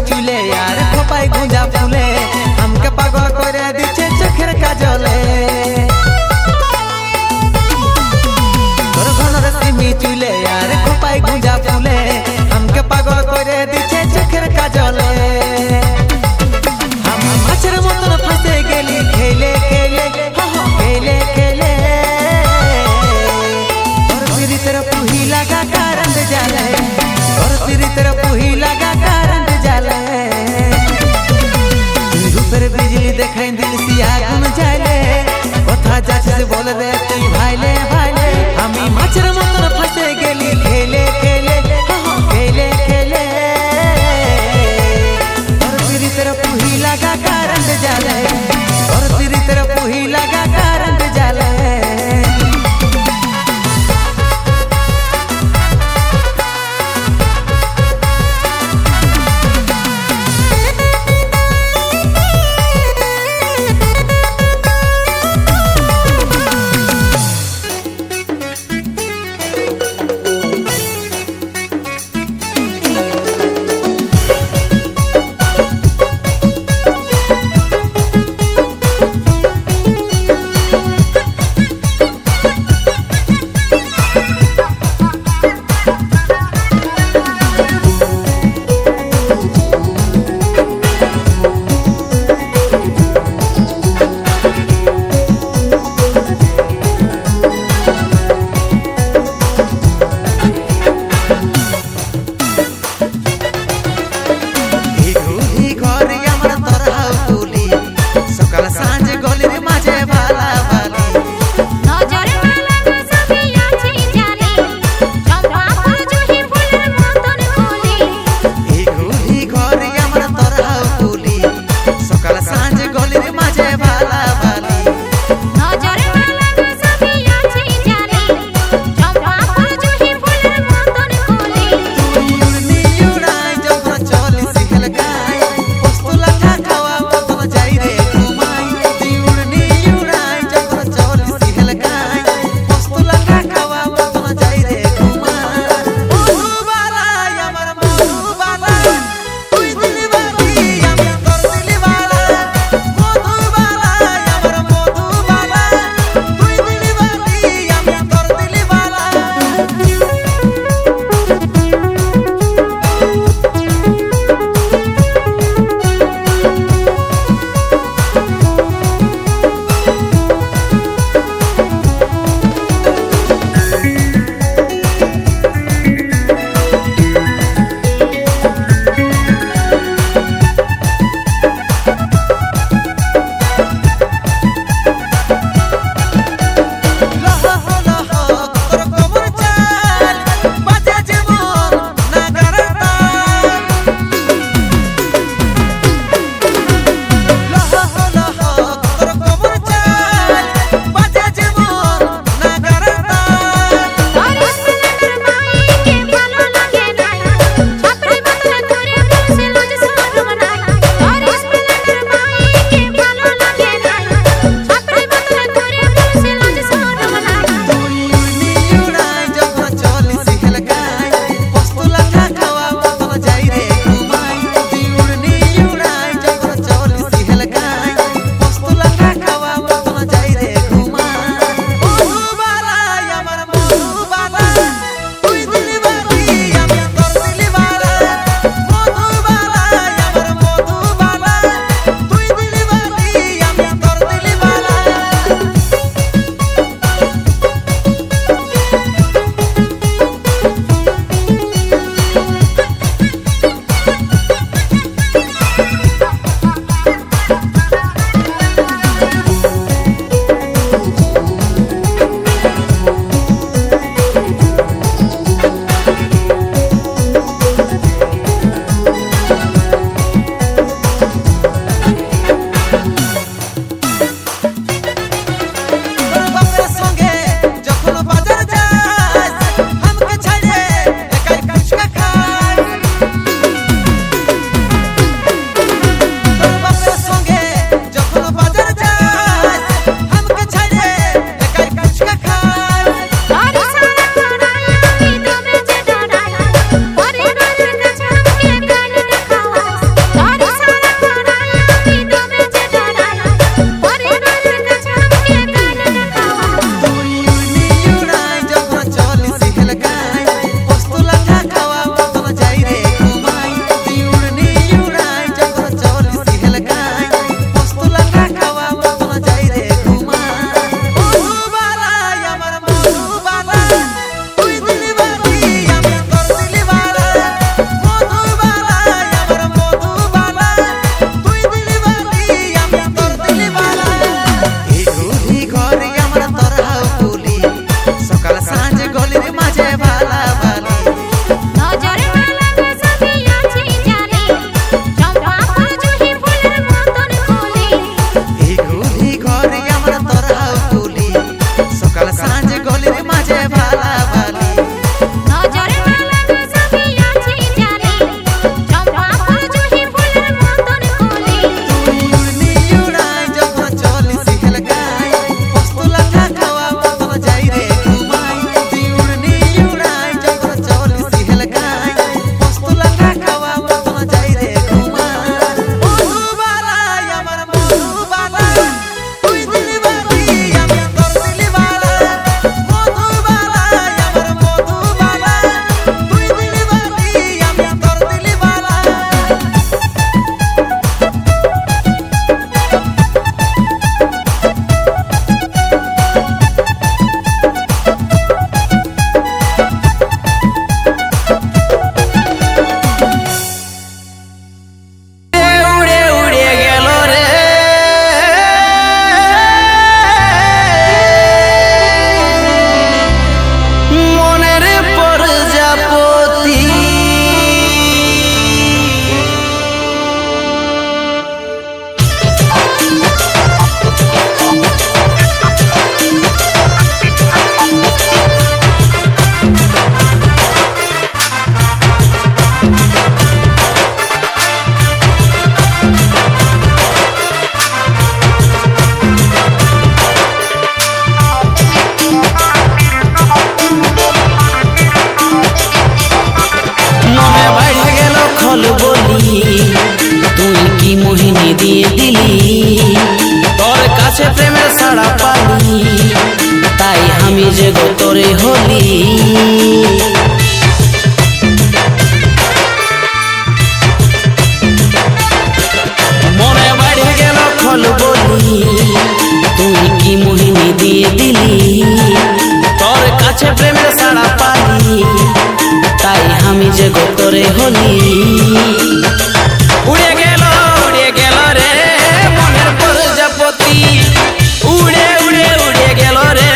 S1: चूले यार खोपाई गुंजा फूले हमके पागल करे दिचे चोखेर काजले तोर घनर सिमी चूले यार खोपाई गुंजा फूले हमके पागल करे दिचे चोखेर काजले हम माछर मतन फांसे गेली खेले खेले खेले खेले तोर पीड़ितर पुही लगा कारण जाले तोर पीड़ितर पुही लगा कारण बिजली देखाई दिल सिया गुन जाले कथा जाचे बोल रे तुई भाईले भाईले हमी माछर मतन फंसे गेली खेले खेले खेले खेले और पीड़ितर पुही लगा कारण जाले और पीड़ितर पुही लगा कारण जाले
S6: দিলি তোর কাছে প্রেমের সাড়া পালি তাই আমি যে গো তোরে হলি মনে বাড়ি গেল খল বলি তুই কি মোহিনী দিয়ে দিলি তোর কাছে প্রেমের সাড়া পালি তাই আমি যে গো তোরে হলি উড়ে গেল রে মনের প্রজাপতি উড়ে উড়ে উড়ে গেল রে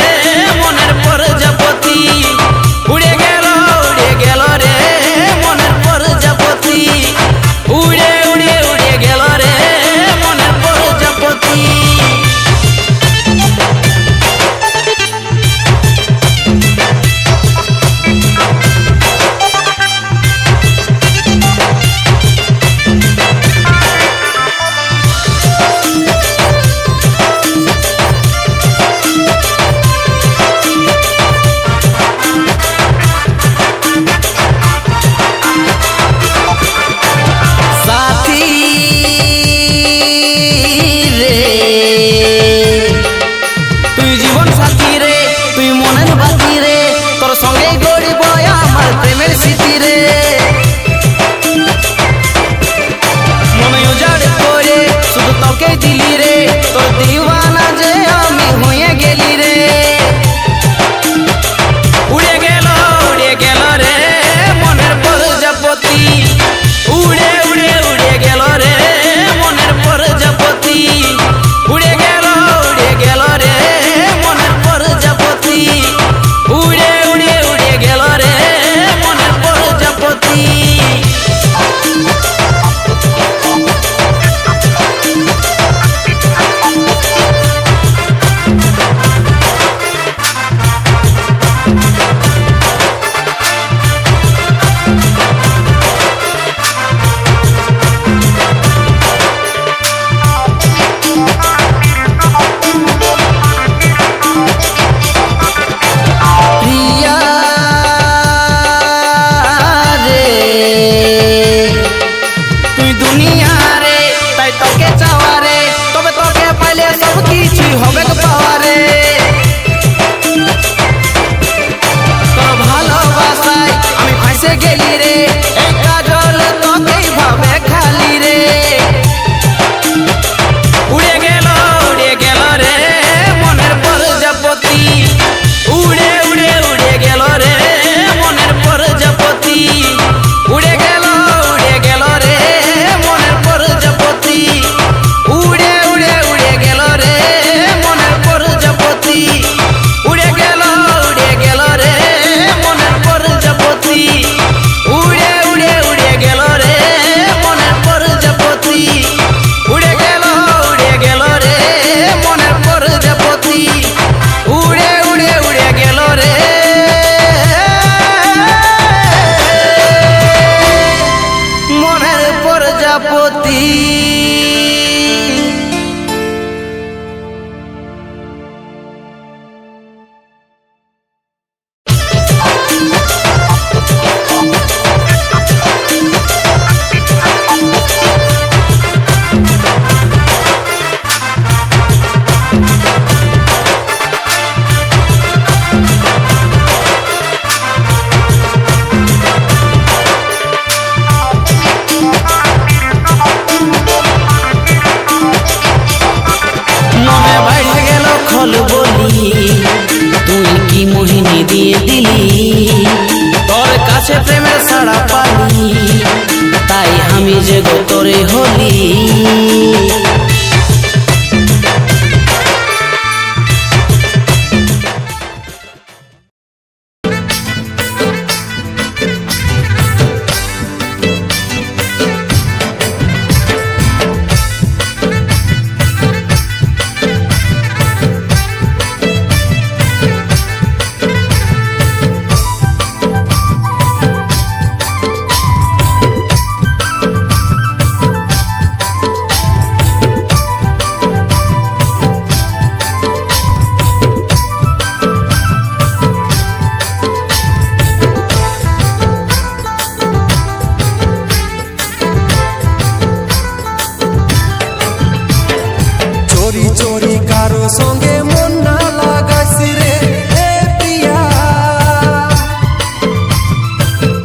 S6: মনের প্রজাপতি উড়ে গেল রে মনের প্রজাপতি উড়ে উড়ে উড়ে গেল রে মনের প্রজাপতি সাথী রে তুই জীবন সাথী রে তুই মনের বাতি রে তোর সঙ্গে গড়িব আমার প্রেমের স্মৃতি রে মনে উজাড় করে শুধু তোকে দিলি রে তোর দিওয়ানা যে আমি হয়ে গেলি রে উড়ে গেল রে মনের প্রজাপতি উড়ে উড়ে উড়ে গেল রে মনের প্রজাপতি উড়ে গেল রে মনের প্রজাপতি উড়ে উড়ে উড়ে গেল রে মনের প্রজাপতি প্রিয়া রে তুই দুনিয়া রে তাই তোকে চাওয়া রে তবে তোকে পাইলে সব কিছু হবে পাওয়া রে তোর ভালোবাসায় আমি ফাঁসে গেলি রে এই কাজল তোকেই ভাবে খালি রে উড়ে গেল রে মনের প্রজাপতি উড়ে উড়ে উড়ে গেল রে মনের প্রজাপতি উড়ে গেল রে মনের প্রজাপতি উড়ে উড়ে উড়ে গেল রে মনের প্রজাপতি উড়ে গেল রে মনের প্রজাপতি উড়ে উড়ে উড়ে গেল রে মনের প্রজাপতি উড়ে গেল রে মনের প্রজাপতি উড়ে উড়ে উড়ে গেল রে মনের প্রজাপতি মনে বাইরে গেল খল বলি তুই কি মোহিনী দিয়ে দিলি তোর কাছে প্রেমের সাড়া পালি তাই আমি যে গো তোরে হলি
S3: চোরি চোরি কারো সঙ্গে মন না লাগাইস রে এ প্রিয়া,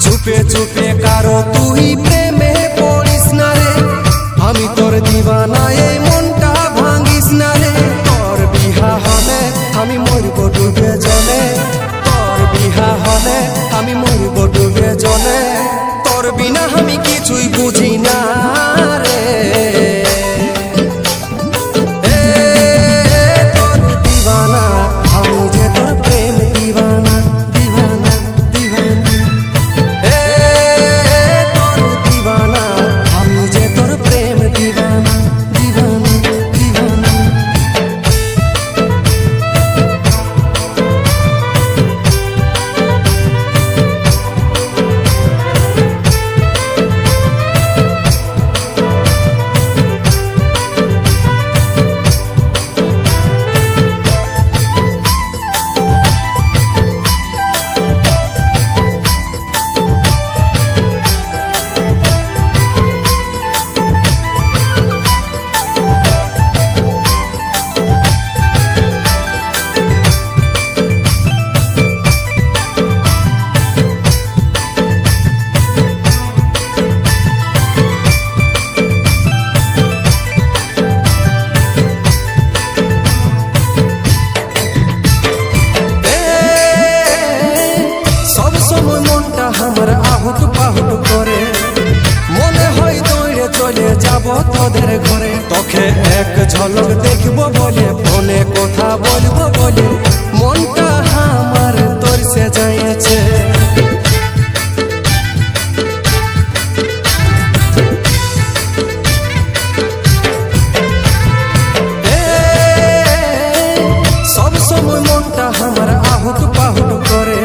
S3: চুপে চুপে কারো তুই প্রেমে পড়িস না রে, আমি তোর দিবানা এই মনটা ভাঙিস না রে। তোর বিহা হলে আমি মরব ডুবে জলে, তোর বিহা হলে আমি মরব ডুবে জলে, তোর বিনা আমি কিছুই বুঝি না রে। এ তোর দিবানা আমি যে তোর প্রেম দিবানা, দিবানা দিবানা। এ তোর দিবানা আমি যে তোর প্রেম দিবানা, দিবানা দিবানা। সব সময় মনটা আমার আহুট পাহুট করে, মনে হয় দৌড়ে চলে যাব তোদের ঘরে, তোকে এক ঝলক দেখবো বলে ফোনে কথা বলবো বলে মনটা আমার তোর সে যাইছে। সব সময় মনটা আমার আহুট পাহুট করে,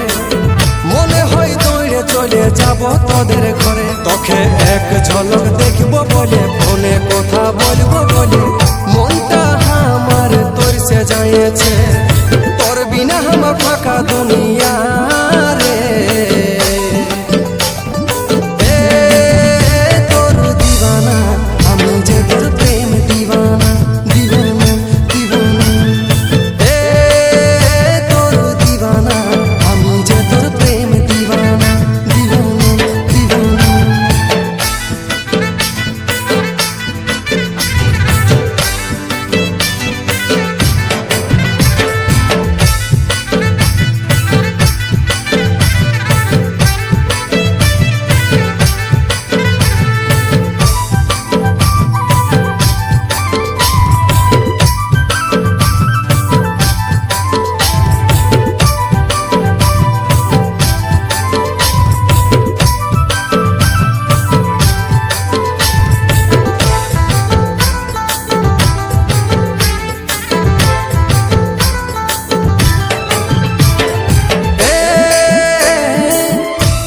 S3: মনে হয় দৌড়ে চলে যাব তোদের ঘরে, তোকে এক ঝলক দেখবো বলে ফোনে কথা বলবো বলে মনটা আমার তোর সে যাইছে। তোর বিনা আমার ফাঁকা দুনিয়া রে। এ তোর দিবানা আমি যে তোর প্রেম দিবানা, দিবানা দিবানা। এ তোর দিবানা আমি যে তোর প্রেম দিবানা, দিবানা দিবানা।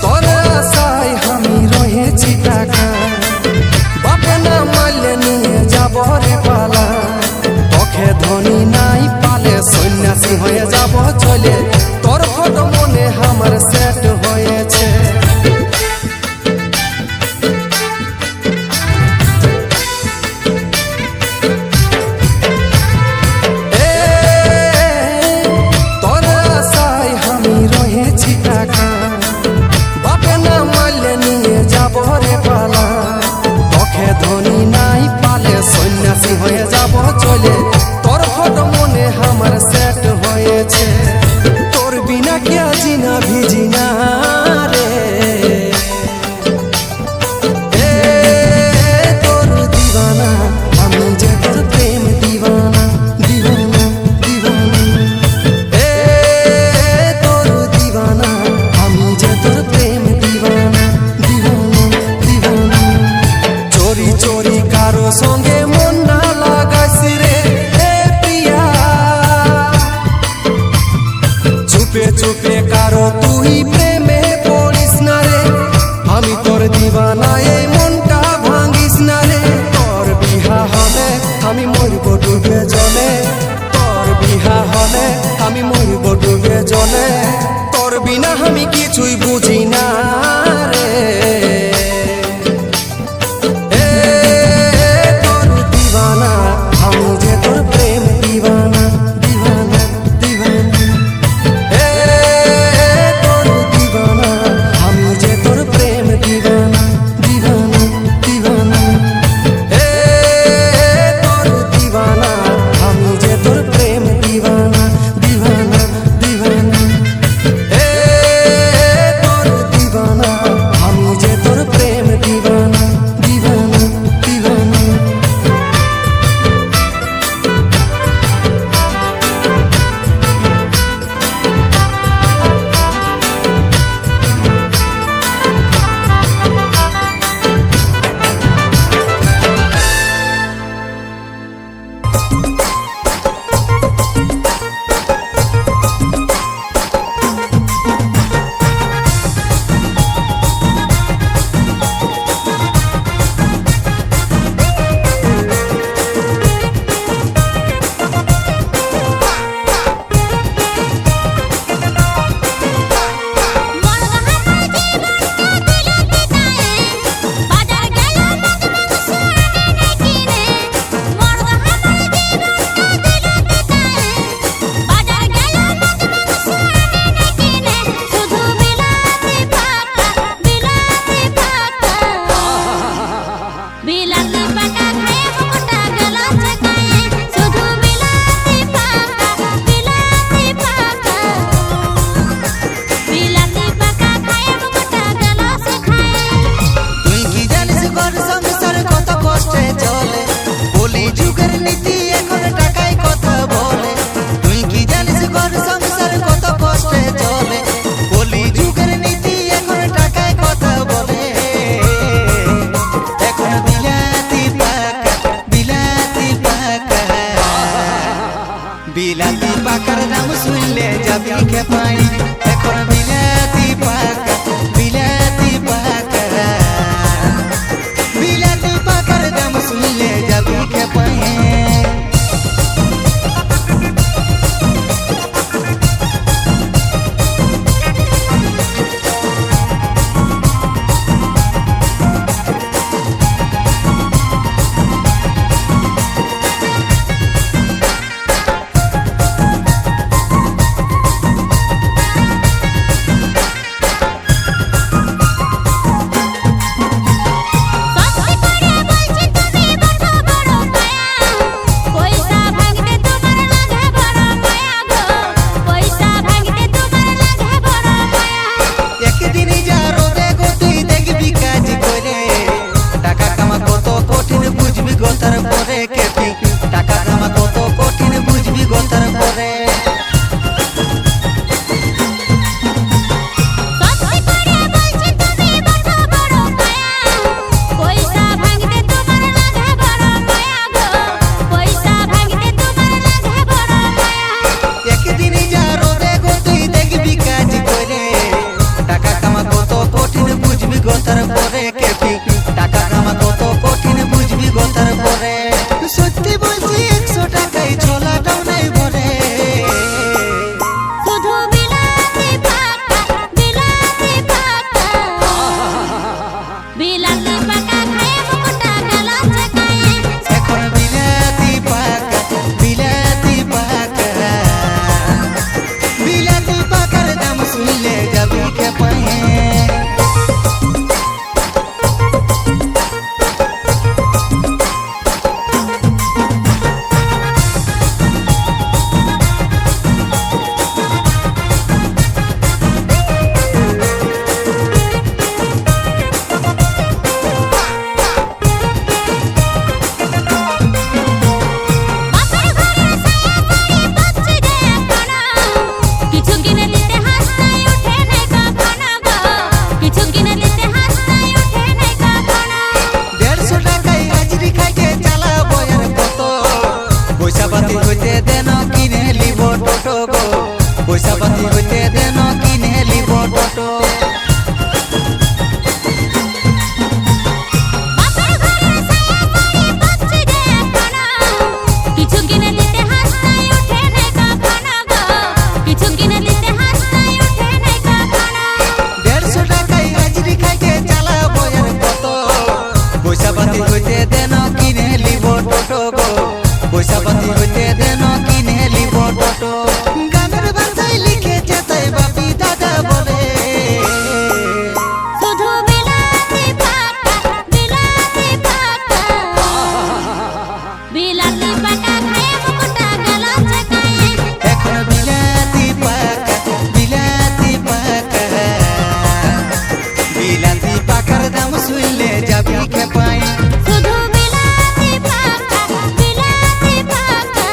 S3: তোর আশায় আমি রয়েছি টাকা, বাপে না মারলে নিয়ে যাব রে পালা, তোকে ধনী নাই পালে সন্ন্যাসী হয়ে যাব চলে, তোর ফটো মনে আমার সেট হয়েছে। এ তোর আশায় আমি রয়েছি টাকা, বাপে না মারলে নিয়ে যাব রে পালা, তোকে ধনী নাই পালে সন্ন্যাসী হয়ে যাব চলে, তোর ফটো মনে আমার সেট হয়েছে। তোর বিনা কে আজি না ভিজি না রে। এ তোর দিবানা আমি যে তোর প্রেম দিবানা, দিবানা দিবানা। এ তোর দিবানা আমি যে তোর প্রেম দিবানা, দিবানা দিবানা। চোরি চোরি কারো সঙ্গে মন না লাগাইস রে এ প্রিয়া, চুপে চুপে কারো তুই প্রেমে পড়িস না রে, আমি তোর দিবানা এই মনটা ভাঙিস না রে। তোর বিহা হলে আমি মরব ডুবে জলে, তোর বিহা হলে আমি মরব ডুবে জলে, তোর বিনা আমি কিছুই বুঝি না রে। এ তোর দিবানা আমি যে তোর প্রেম
S1: বিলাতি পাকার নাম শুনলে যাবি খেপাই এখন বিলাতি পাকা বিলাতি পাকার নাম শুনলে যাবি খেপাই টাকা কামা কত কঠিন বুঝবি গোতার পরে একদিন যা রোদে গতি দেখবি কাজ করে টাকা কামা কত কঠিন বুঝবি গোতার পরে কেপি টাকা কামা কত কঠিন বুঝবি গোতার পরে সত্যি বলছি 100 টাকায় ছোলাটাও নাই ভরে
S2: শুধু বিলাতি পাকা খায় মুকুটা গেল ছেকায়
S1: এখন বিলাতি পাকার দাম শুনলে যাবি খেপাই পয়সা পাতি হইতে দেন কিনে লিব টোটো
S2: কিছু কিনে দিতে হাসতাই ওঠে নাই কখনো গো কিছু কিনে দিতে হাসতাই ওঠে নাই কখনো
S1: 150 টাকায় হাজিরি খাইতে চালাবো আর কত পয়সা পাতি হইতে দেন কিনে লিব টোটো গো পয়সা পাতি হইতে দেন কিনে লিব টোটো গানের ভাষায় লিখেছে তাই বাপি দাদা বলে
S2: শুধু বিলাতি পাকা খায় মুকুটা গেল ছেকায়
S1: এখন বিলাতি পাকার দাম শুনলে যাবি খেপাই
S2: শুধু বিলাতি পাকা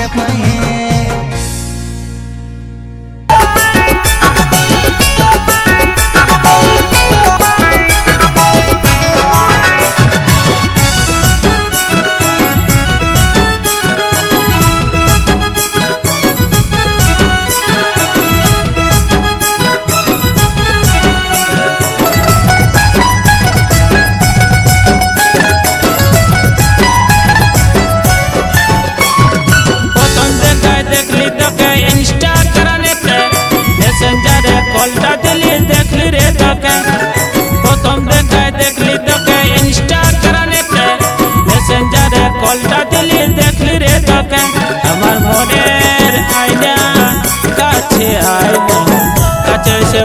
S1: के पाए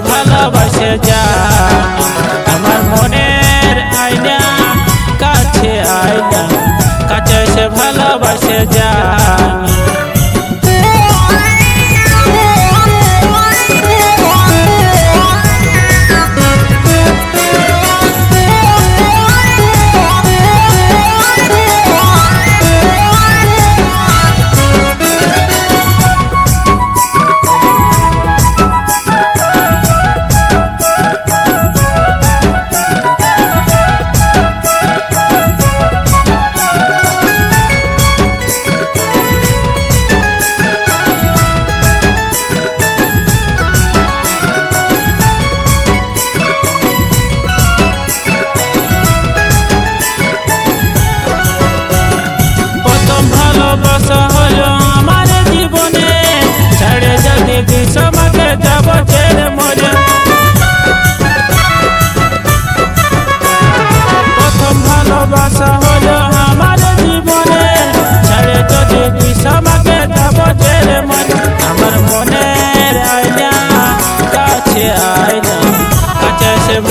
S6: ভালোবাসে যা আমার মনের আয়না কাছে আয়না কাছে সে ভালোবাসে যা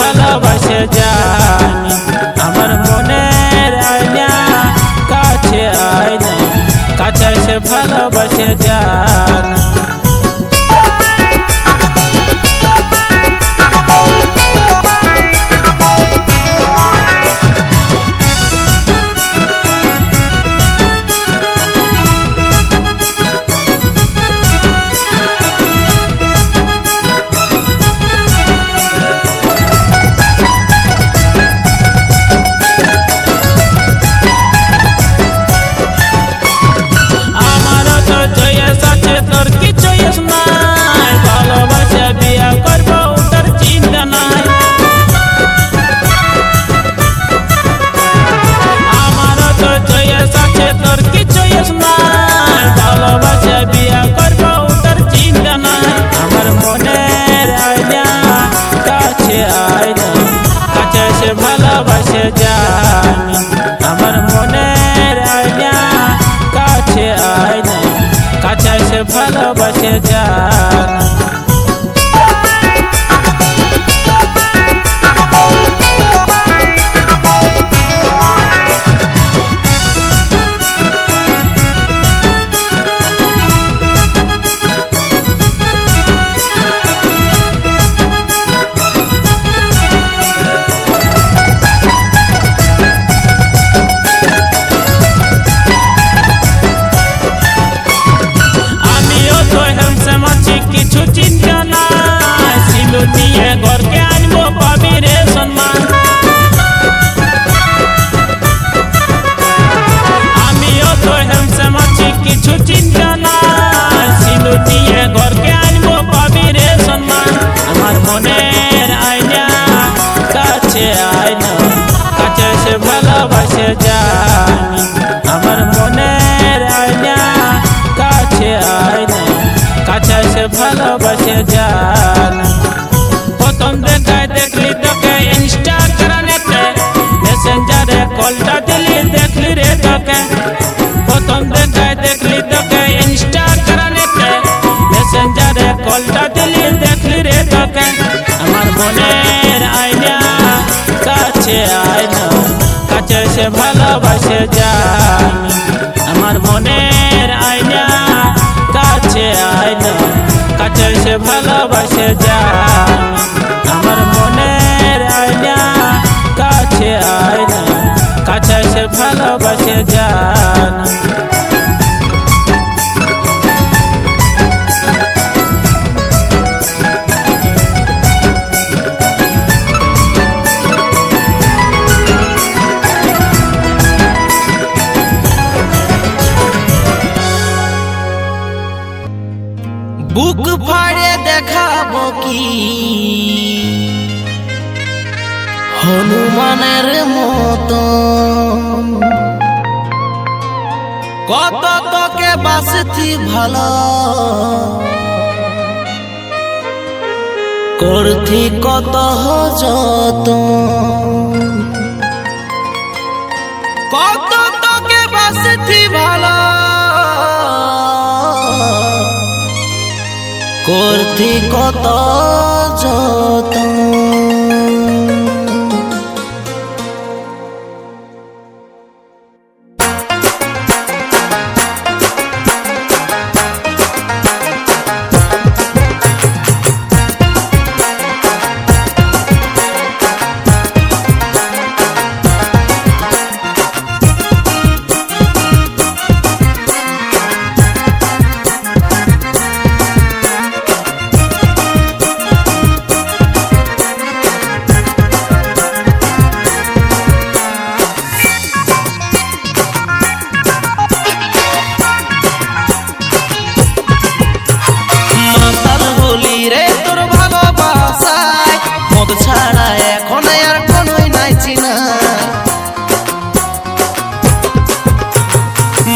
S6: ভালোবাসে জানি আমার মনের আয়না কাছে আয়না কাছে সে ভালোবাসে জানি ভালোবাসে জানি আমার মনের আয়না কাছে আয়না কাছে সে ভালোবাসে জানি ভালোবাসে জানি আমার মনের আয়না কাছে আয়না কাছে সে ভালোবাসে জানি প্রথম দেখায় দেখলি তোকে ইনস্টাগ্রামেতে মেসেঞ্জারে কলটা দিলি দেখলি রে তোকে প্রথম দেখায় দেখলি তোকে ইনস্টাগ্রামেতে মেসেঞ্জারে কলটা দিলি দেখলি রে তোকে আমার মনের আয়না কাছে আয়না কাছে সে ভালোবাসে জানি আমার মনের আয়না কাছে আয়না কাছে সে ভালোবাসে জানি আমার মনের আয়না কাছে আয়না কাছে সে ভালোবাসে জানি বুক ফাড়ে দেখাবো কি হনুমানের মতো কত তোকে বাসতি ভালো করতি কত যত কত তোকে বাসতি ভালো করতি কত যত ছাড়া এখন আর কোনোই নাই চিনা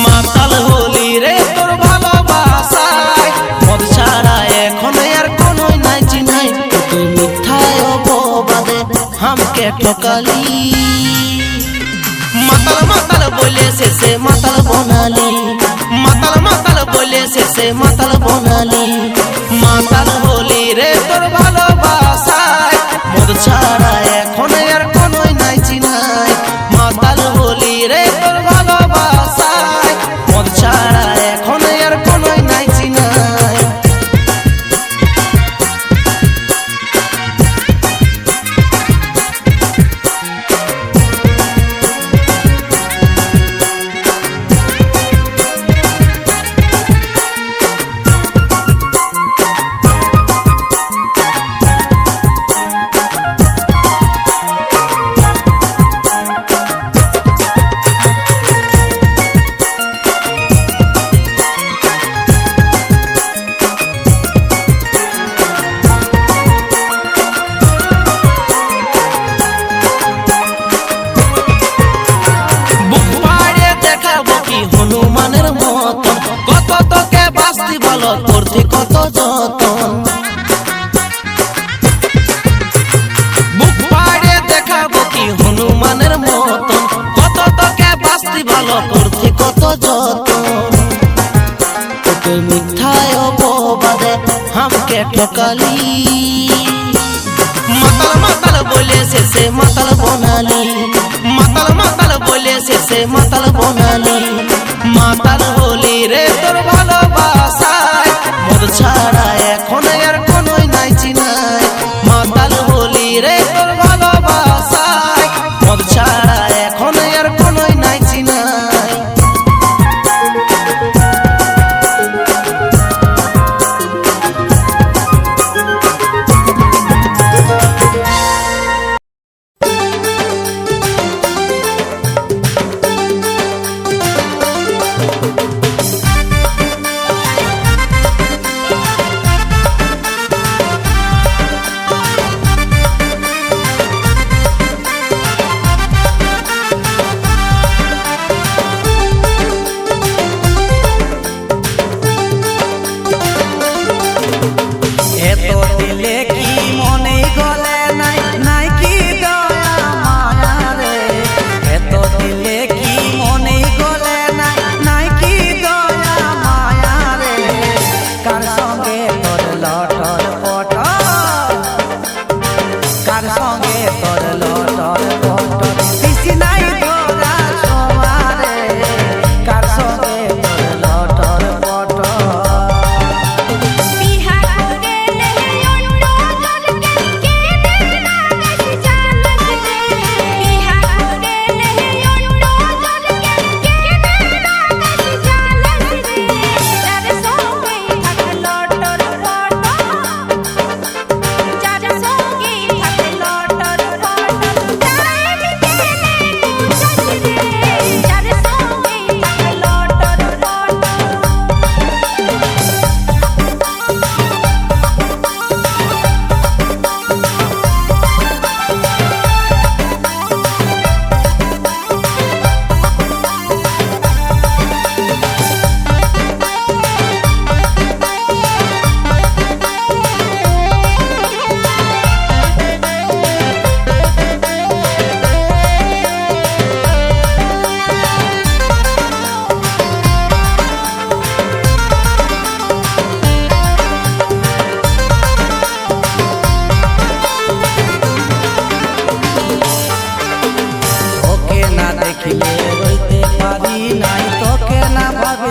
S6: মাতাল হলি রে তোর ভালোবাসায় মদ ছাড়া এখন আর কোনোই নাই চিনাই তুই মিথ্যায় অপবাদে হামকে ঠকালি মাতাল মাতাল বলে শেষে মাতাল বনালি মাতাল মাতাল বলে শেষে মাতাল বনালি মাতাল হলি রে তোর ভালোবাসায় মদ ছাড়া এখন আর কোনোই নাই চিনাই মাতাল হলি রে তোর ভালোবাসায় মদ ছাড়া এখন আর কোনোই নাই চিনাই হনুমানের মতন কত তোকে বাস্তি ভালো করতে কত যতন বুক পাড়ে দেখাবো কি হনুমানের মতন কত তোকে বাস্তি ভালো করতে কত যতন তোকে মিথ্যায় অপবাদে হামকে ঠকালি মাতাল মাতাল বলে শেষে মাতাল বনালি মাতাল মাতাল বলে শেষে মাতাল বনালি মাতাল হলি রে তোর ভালোবাসায় মদ ছাড়া এখন আর কোনোই নাই চিনাই মাতাল হলি রে তোর ভালোবাসায় মদ ছাড়া এখন আর কোনোই নাই চিনাই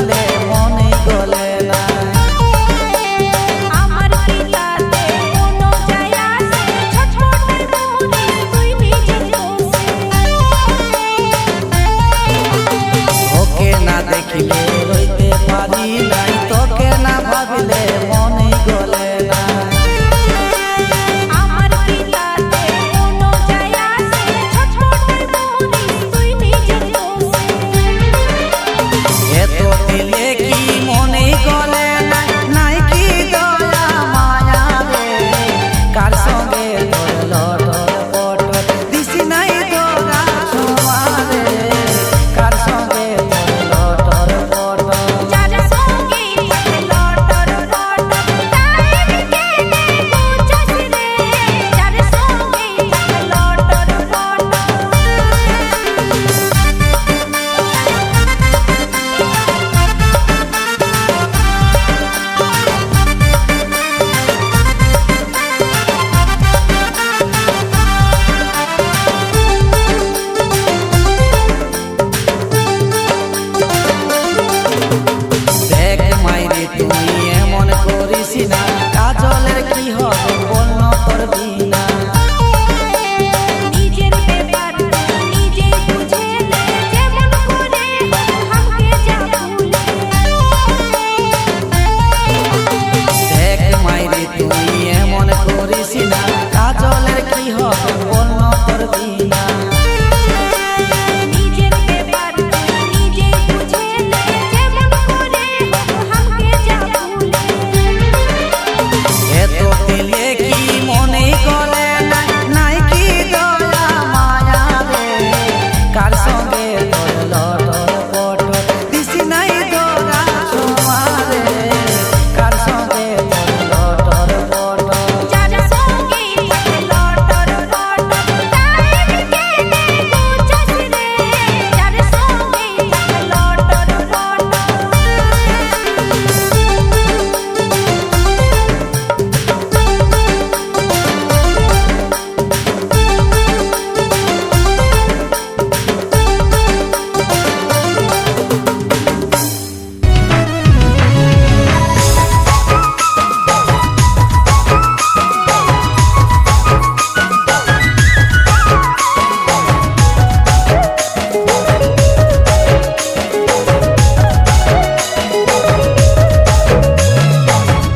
S3: ভাবিলে মনে গলে না।
S2: আমার পিতাতে কোনো যায় আসে ছটফটের মরি তুই নিজে বসে
S3: ওকে না দেখিলে রইতে পারি নাই, তোকে না ভাবিলে মনে গলে না।
S2: আমার পিতাতে কোনো যায় আসে ছটফটের মরি তুই নিজে বসে
S3: এত দিলে কি মনে গলে না, নাই কি দয়া মায়া রে, কার সঙ্গে তোর লটর পটর দিছি নাই তোরা সমারে, কার সঙ্গে তোর লটর পটর।
S2: যার সঙ্গে থাকে লটর পটর তাই কেনে বুঝাস রে যার সঙ্গে থাকে লটর পটর
S3: দেখ মাইরে তুই এমন করিস না, কাজলের কি হবে বন্য তোর বিনা।
S2: নিজের ব্যাপার নিজে বুঝে নে যেমন করে আমাকে যা ভুলে
S3: দেখ মাইরে তুই এমন করিস না, কাজলের কি হবে বন্য তোর বিনা।
S2: নিজের ব্যাপার নিজে বুঝে নে যেমন করে আমাকে যা ভুলে
S3: এত দিলে কি মনে গলে না, নাই কি দয়া মায়া রে, কার সঙ্গে তোর লটর পটর দিছি নাই তোরা সমারে, কার সঙ্গে তোর লটর পটর।
S2: যার সঙ্গে থাকে লটর পটর তাই কেনে বুঝাস রে যার সঙ্গে থাকে লটর পটর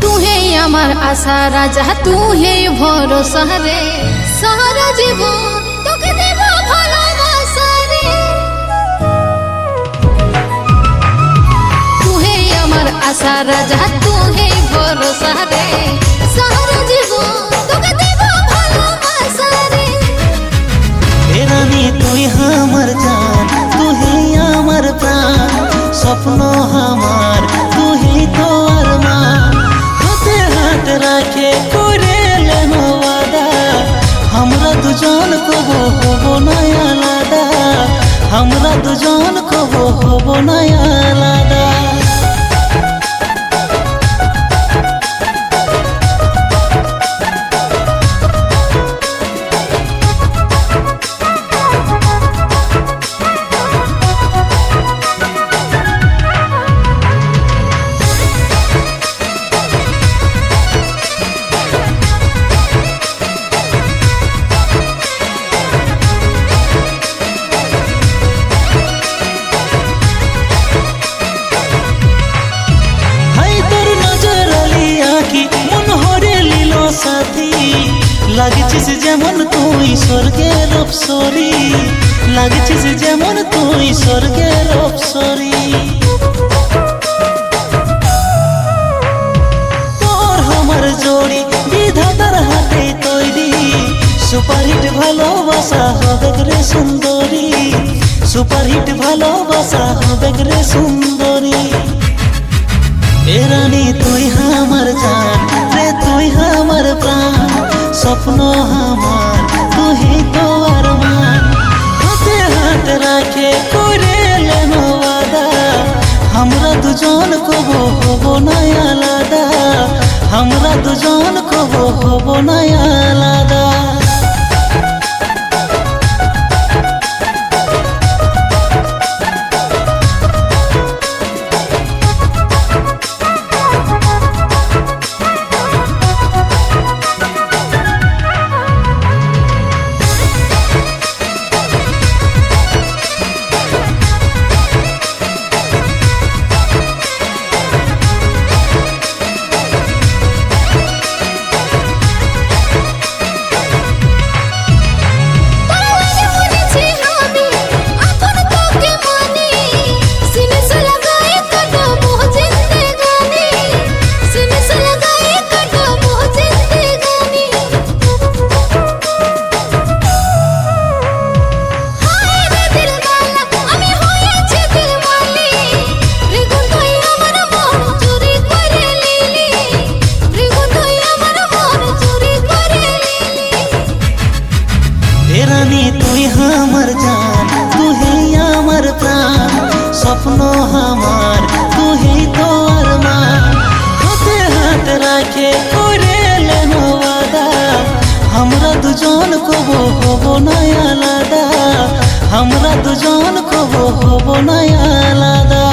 S7: तू है আমার আশা রাজা, तू है ভরসা রে, সারা জীবন তোকে দেব ভালোবাসা রে। तू है আমার আশা রাজা, तू है ভরসা রে, সারা জীবন তোকে দেব ভালোবাসা রে।
S4: রানী তুই আমার জান, তুই আমার প্রাণ, স্বপ্ন আমার তুই তো আর মা। হাতে হাত রাখে করে লেনো ওয়াদা, আমরা দুজন কব হব না আলাদা, আমরা দুজন কব হব না আলাদা। হাই তোর নজর আলি আঁকি মন হরে লীল সাথী, লাগছিস যেমন তুই স্বর্গের অপ্সরী, লাগছিস যেমন তুই স্বর্গের অপ্সরী। তোর আমার জোড়ি বিধাতার হাতে তৈরি, সুপারহিট ভালোবাসা হবে রে সুন্দরী, সুপারহিট ভালোবাসা হবে রে সুন্দরী। এ রানী তুই আমার জান রে, তুই আমার প্রাণ, স্বপ্ন আমার তুই তো আর মান। হাতে হাত রাখে করে লেনো ওয়াদা, আমরা দুজন কব হব না আলাদা, আমরা দুজন কব হব না আলাদা।
S6: আমার তুই তো আর মা হাতে হাত রাখে করে ওয়াদা আমরা দুজন কব হব না আলাদা আমরা দুজন কব হব না আলাদা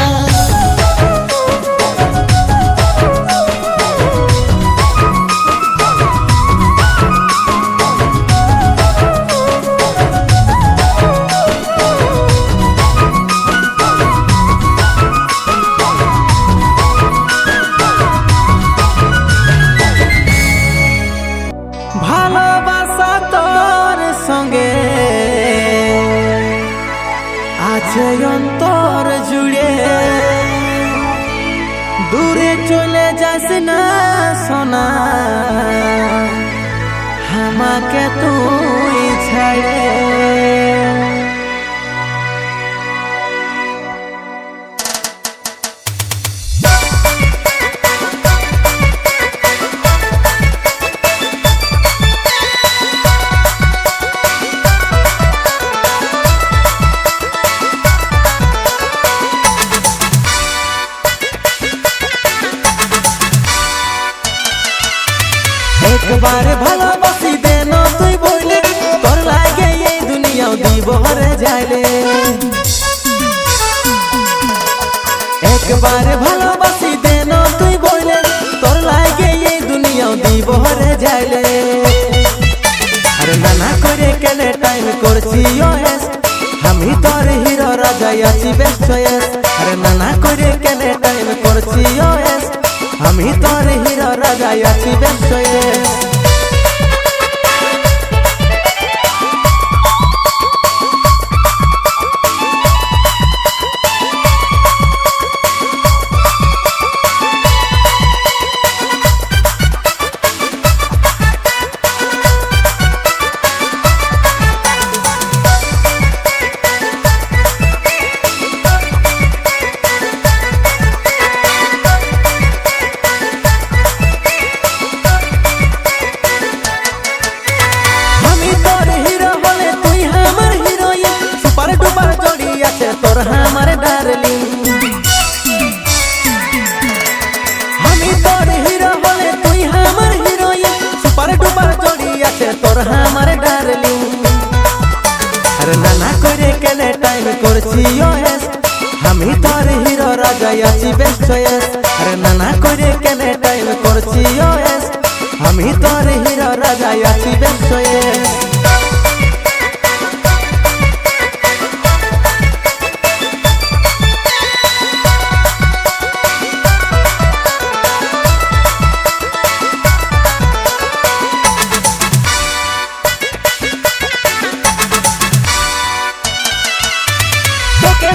S1: ভালোবাসা তোর সঙ্গে আছে অন্তর জুড়ে দূরে চলে যাস না সোনা আমাকে তুই ছাড়ে একবার ভালোবাসি দেন তুই বইলে তোর লাগে এই দুনিয়াও দিব হরে যাইলে একবার ভালোবাসি দেন তুই বইলে তোর লাগে এই দুনিয়াও দিব হরে যাইলে আরে নানা করে কেনে টাইম করছি ওএস আমি তোর হিরো রাজা আছি বেস্ট চয়েস আরে নানা করে কেনে টাইম করছি ওএস আমি তোর হিরো রাজা আছি বেস্ট চয়েস তোর আমার ডার্লিং আমি তোর হিরো বলে তুই আমার হিরোইন সুপার ডুপার জড়ি আছে তোর আমার ডার্লিং আরে নানা করে কেনে টাইম করছি ওএস আমি তোর হিরো রাজা আছি বেস্ট চয়েস আরে নানা করে কেনে টাইম করছি ওএস আমি তোর হিরো রাজা আছি বেস্ট চয়েস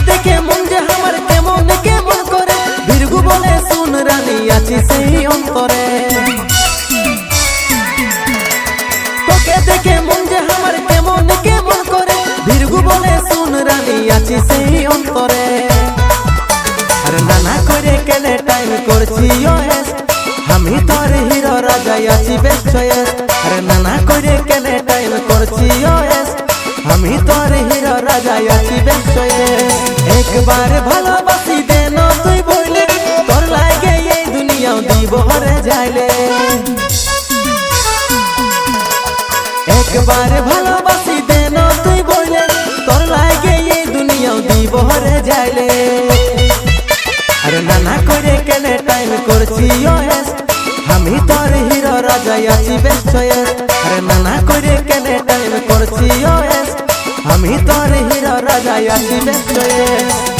S1: দেখে মন যে আমার কেমন কেমন করে ভিরগু বলে শুন রানী আছি সেই অন্তরে তোকে দেখে মন যে আমার কেমন কেমন করে ভিরগু বলে শুন রানী আছি সেই অন্তরে আরে নানা করে কেনে টাইম করছি ওএস আমি তোর হিরো রাজা আছি বেস্ট চয়েস আরে নানা করে কেনে টাইম করছি ওএস আমি তোর হিরো রাজা আছি বেস্ট চয়েস একবার ভালোবাসি দেন তুই বইলে তোর লাগে এই দুনিয়াও দিব হরে যাইলে একবার ভালোবাসি দেন তুই বইলে তোর লাগে এই দুনিয়াও দিব হরে যাইলে আরে নানা করে কেনে টাইম করছি ওএস আমি তোর হিরো রাজা আছি বেস্ট চয়েস আরে নানা করে কেনে টাইম করছি ওএস আমি তোর হিরো রাজা আছি বেস্ট চয়েস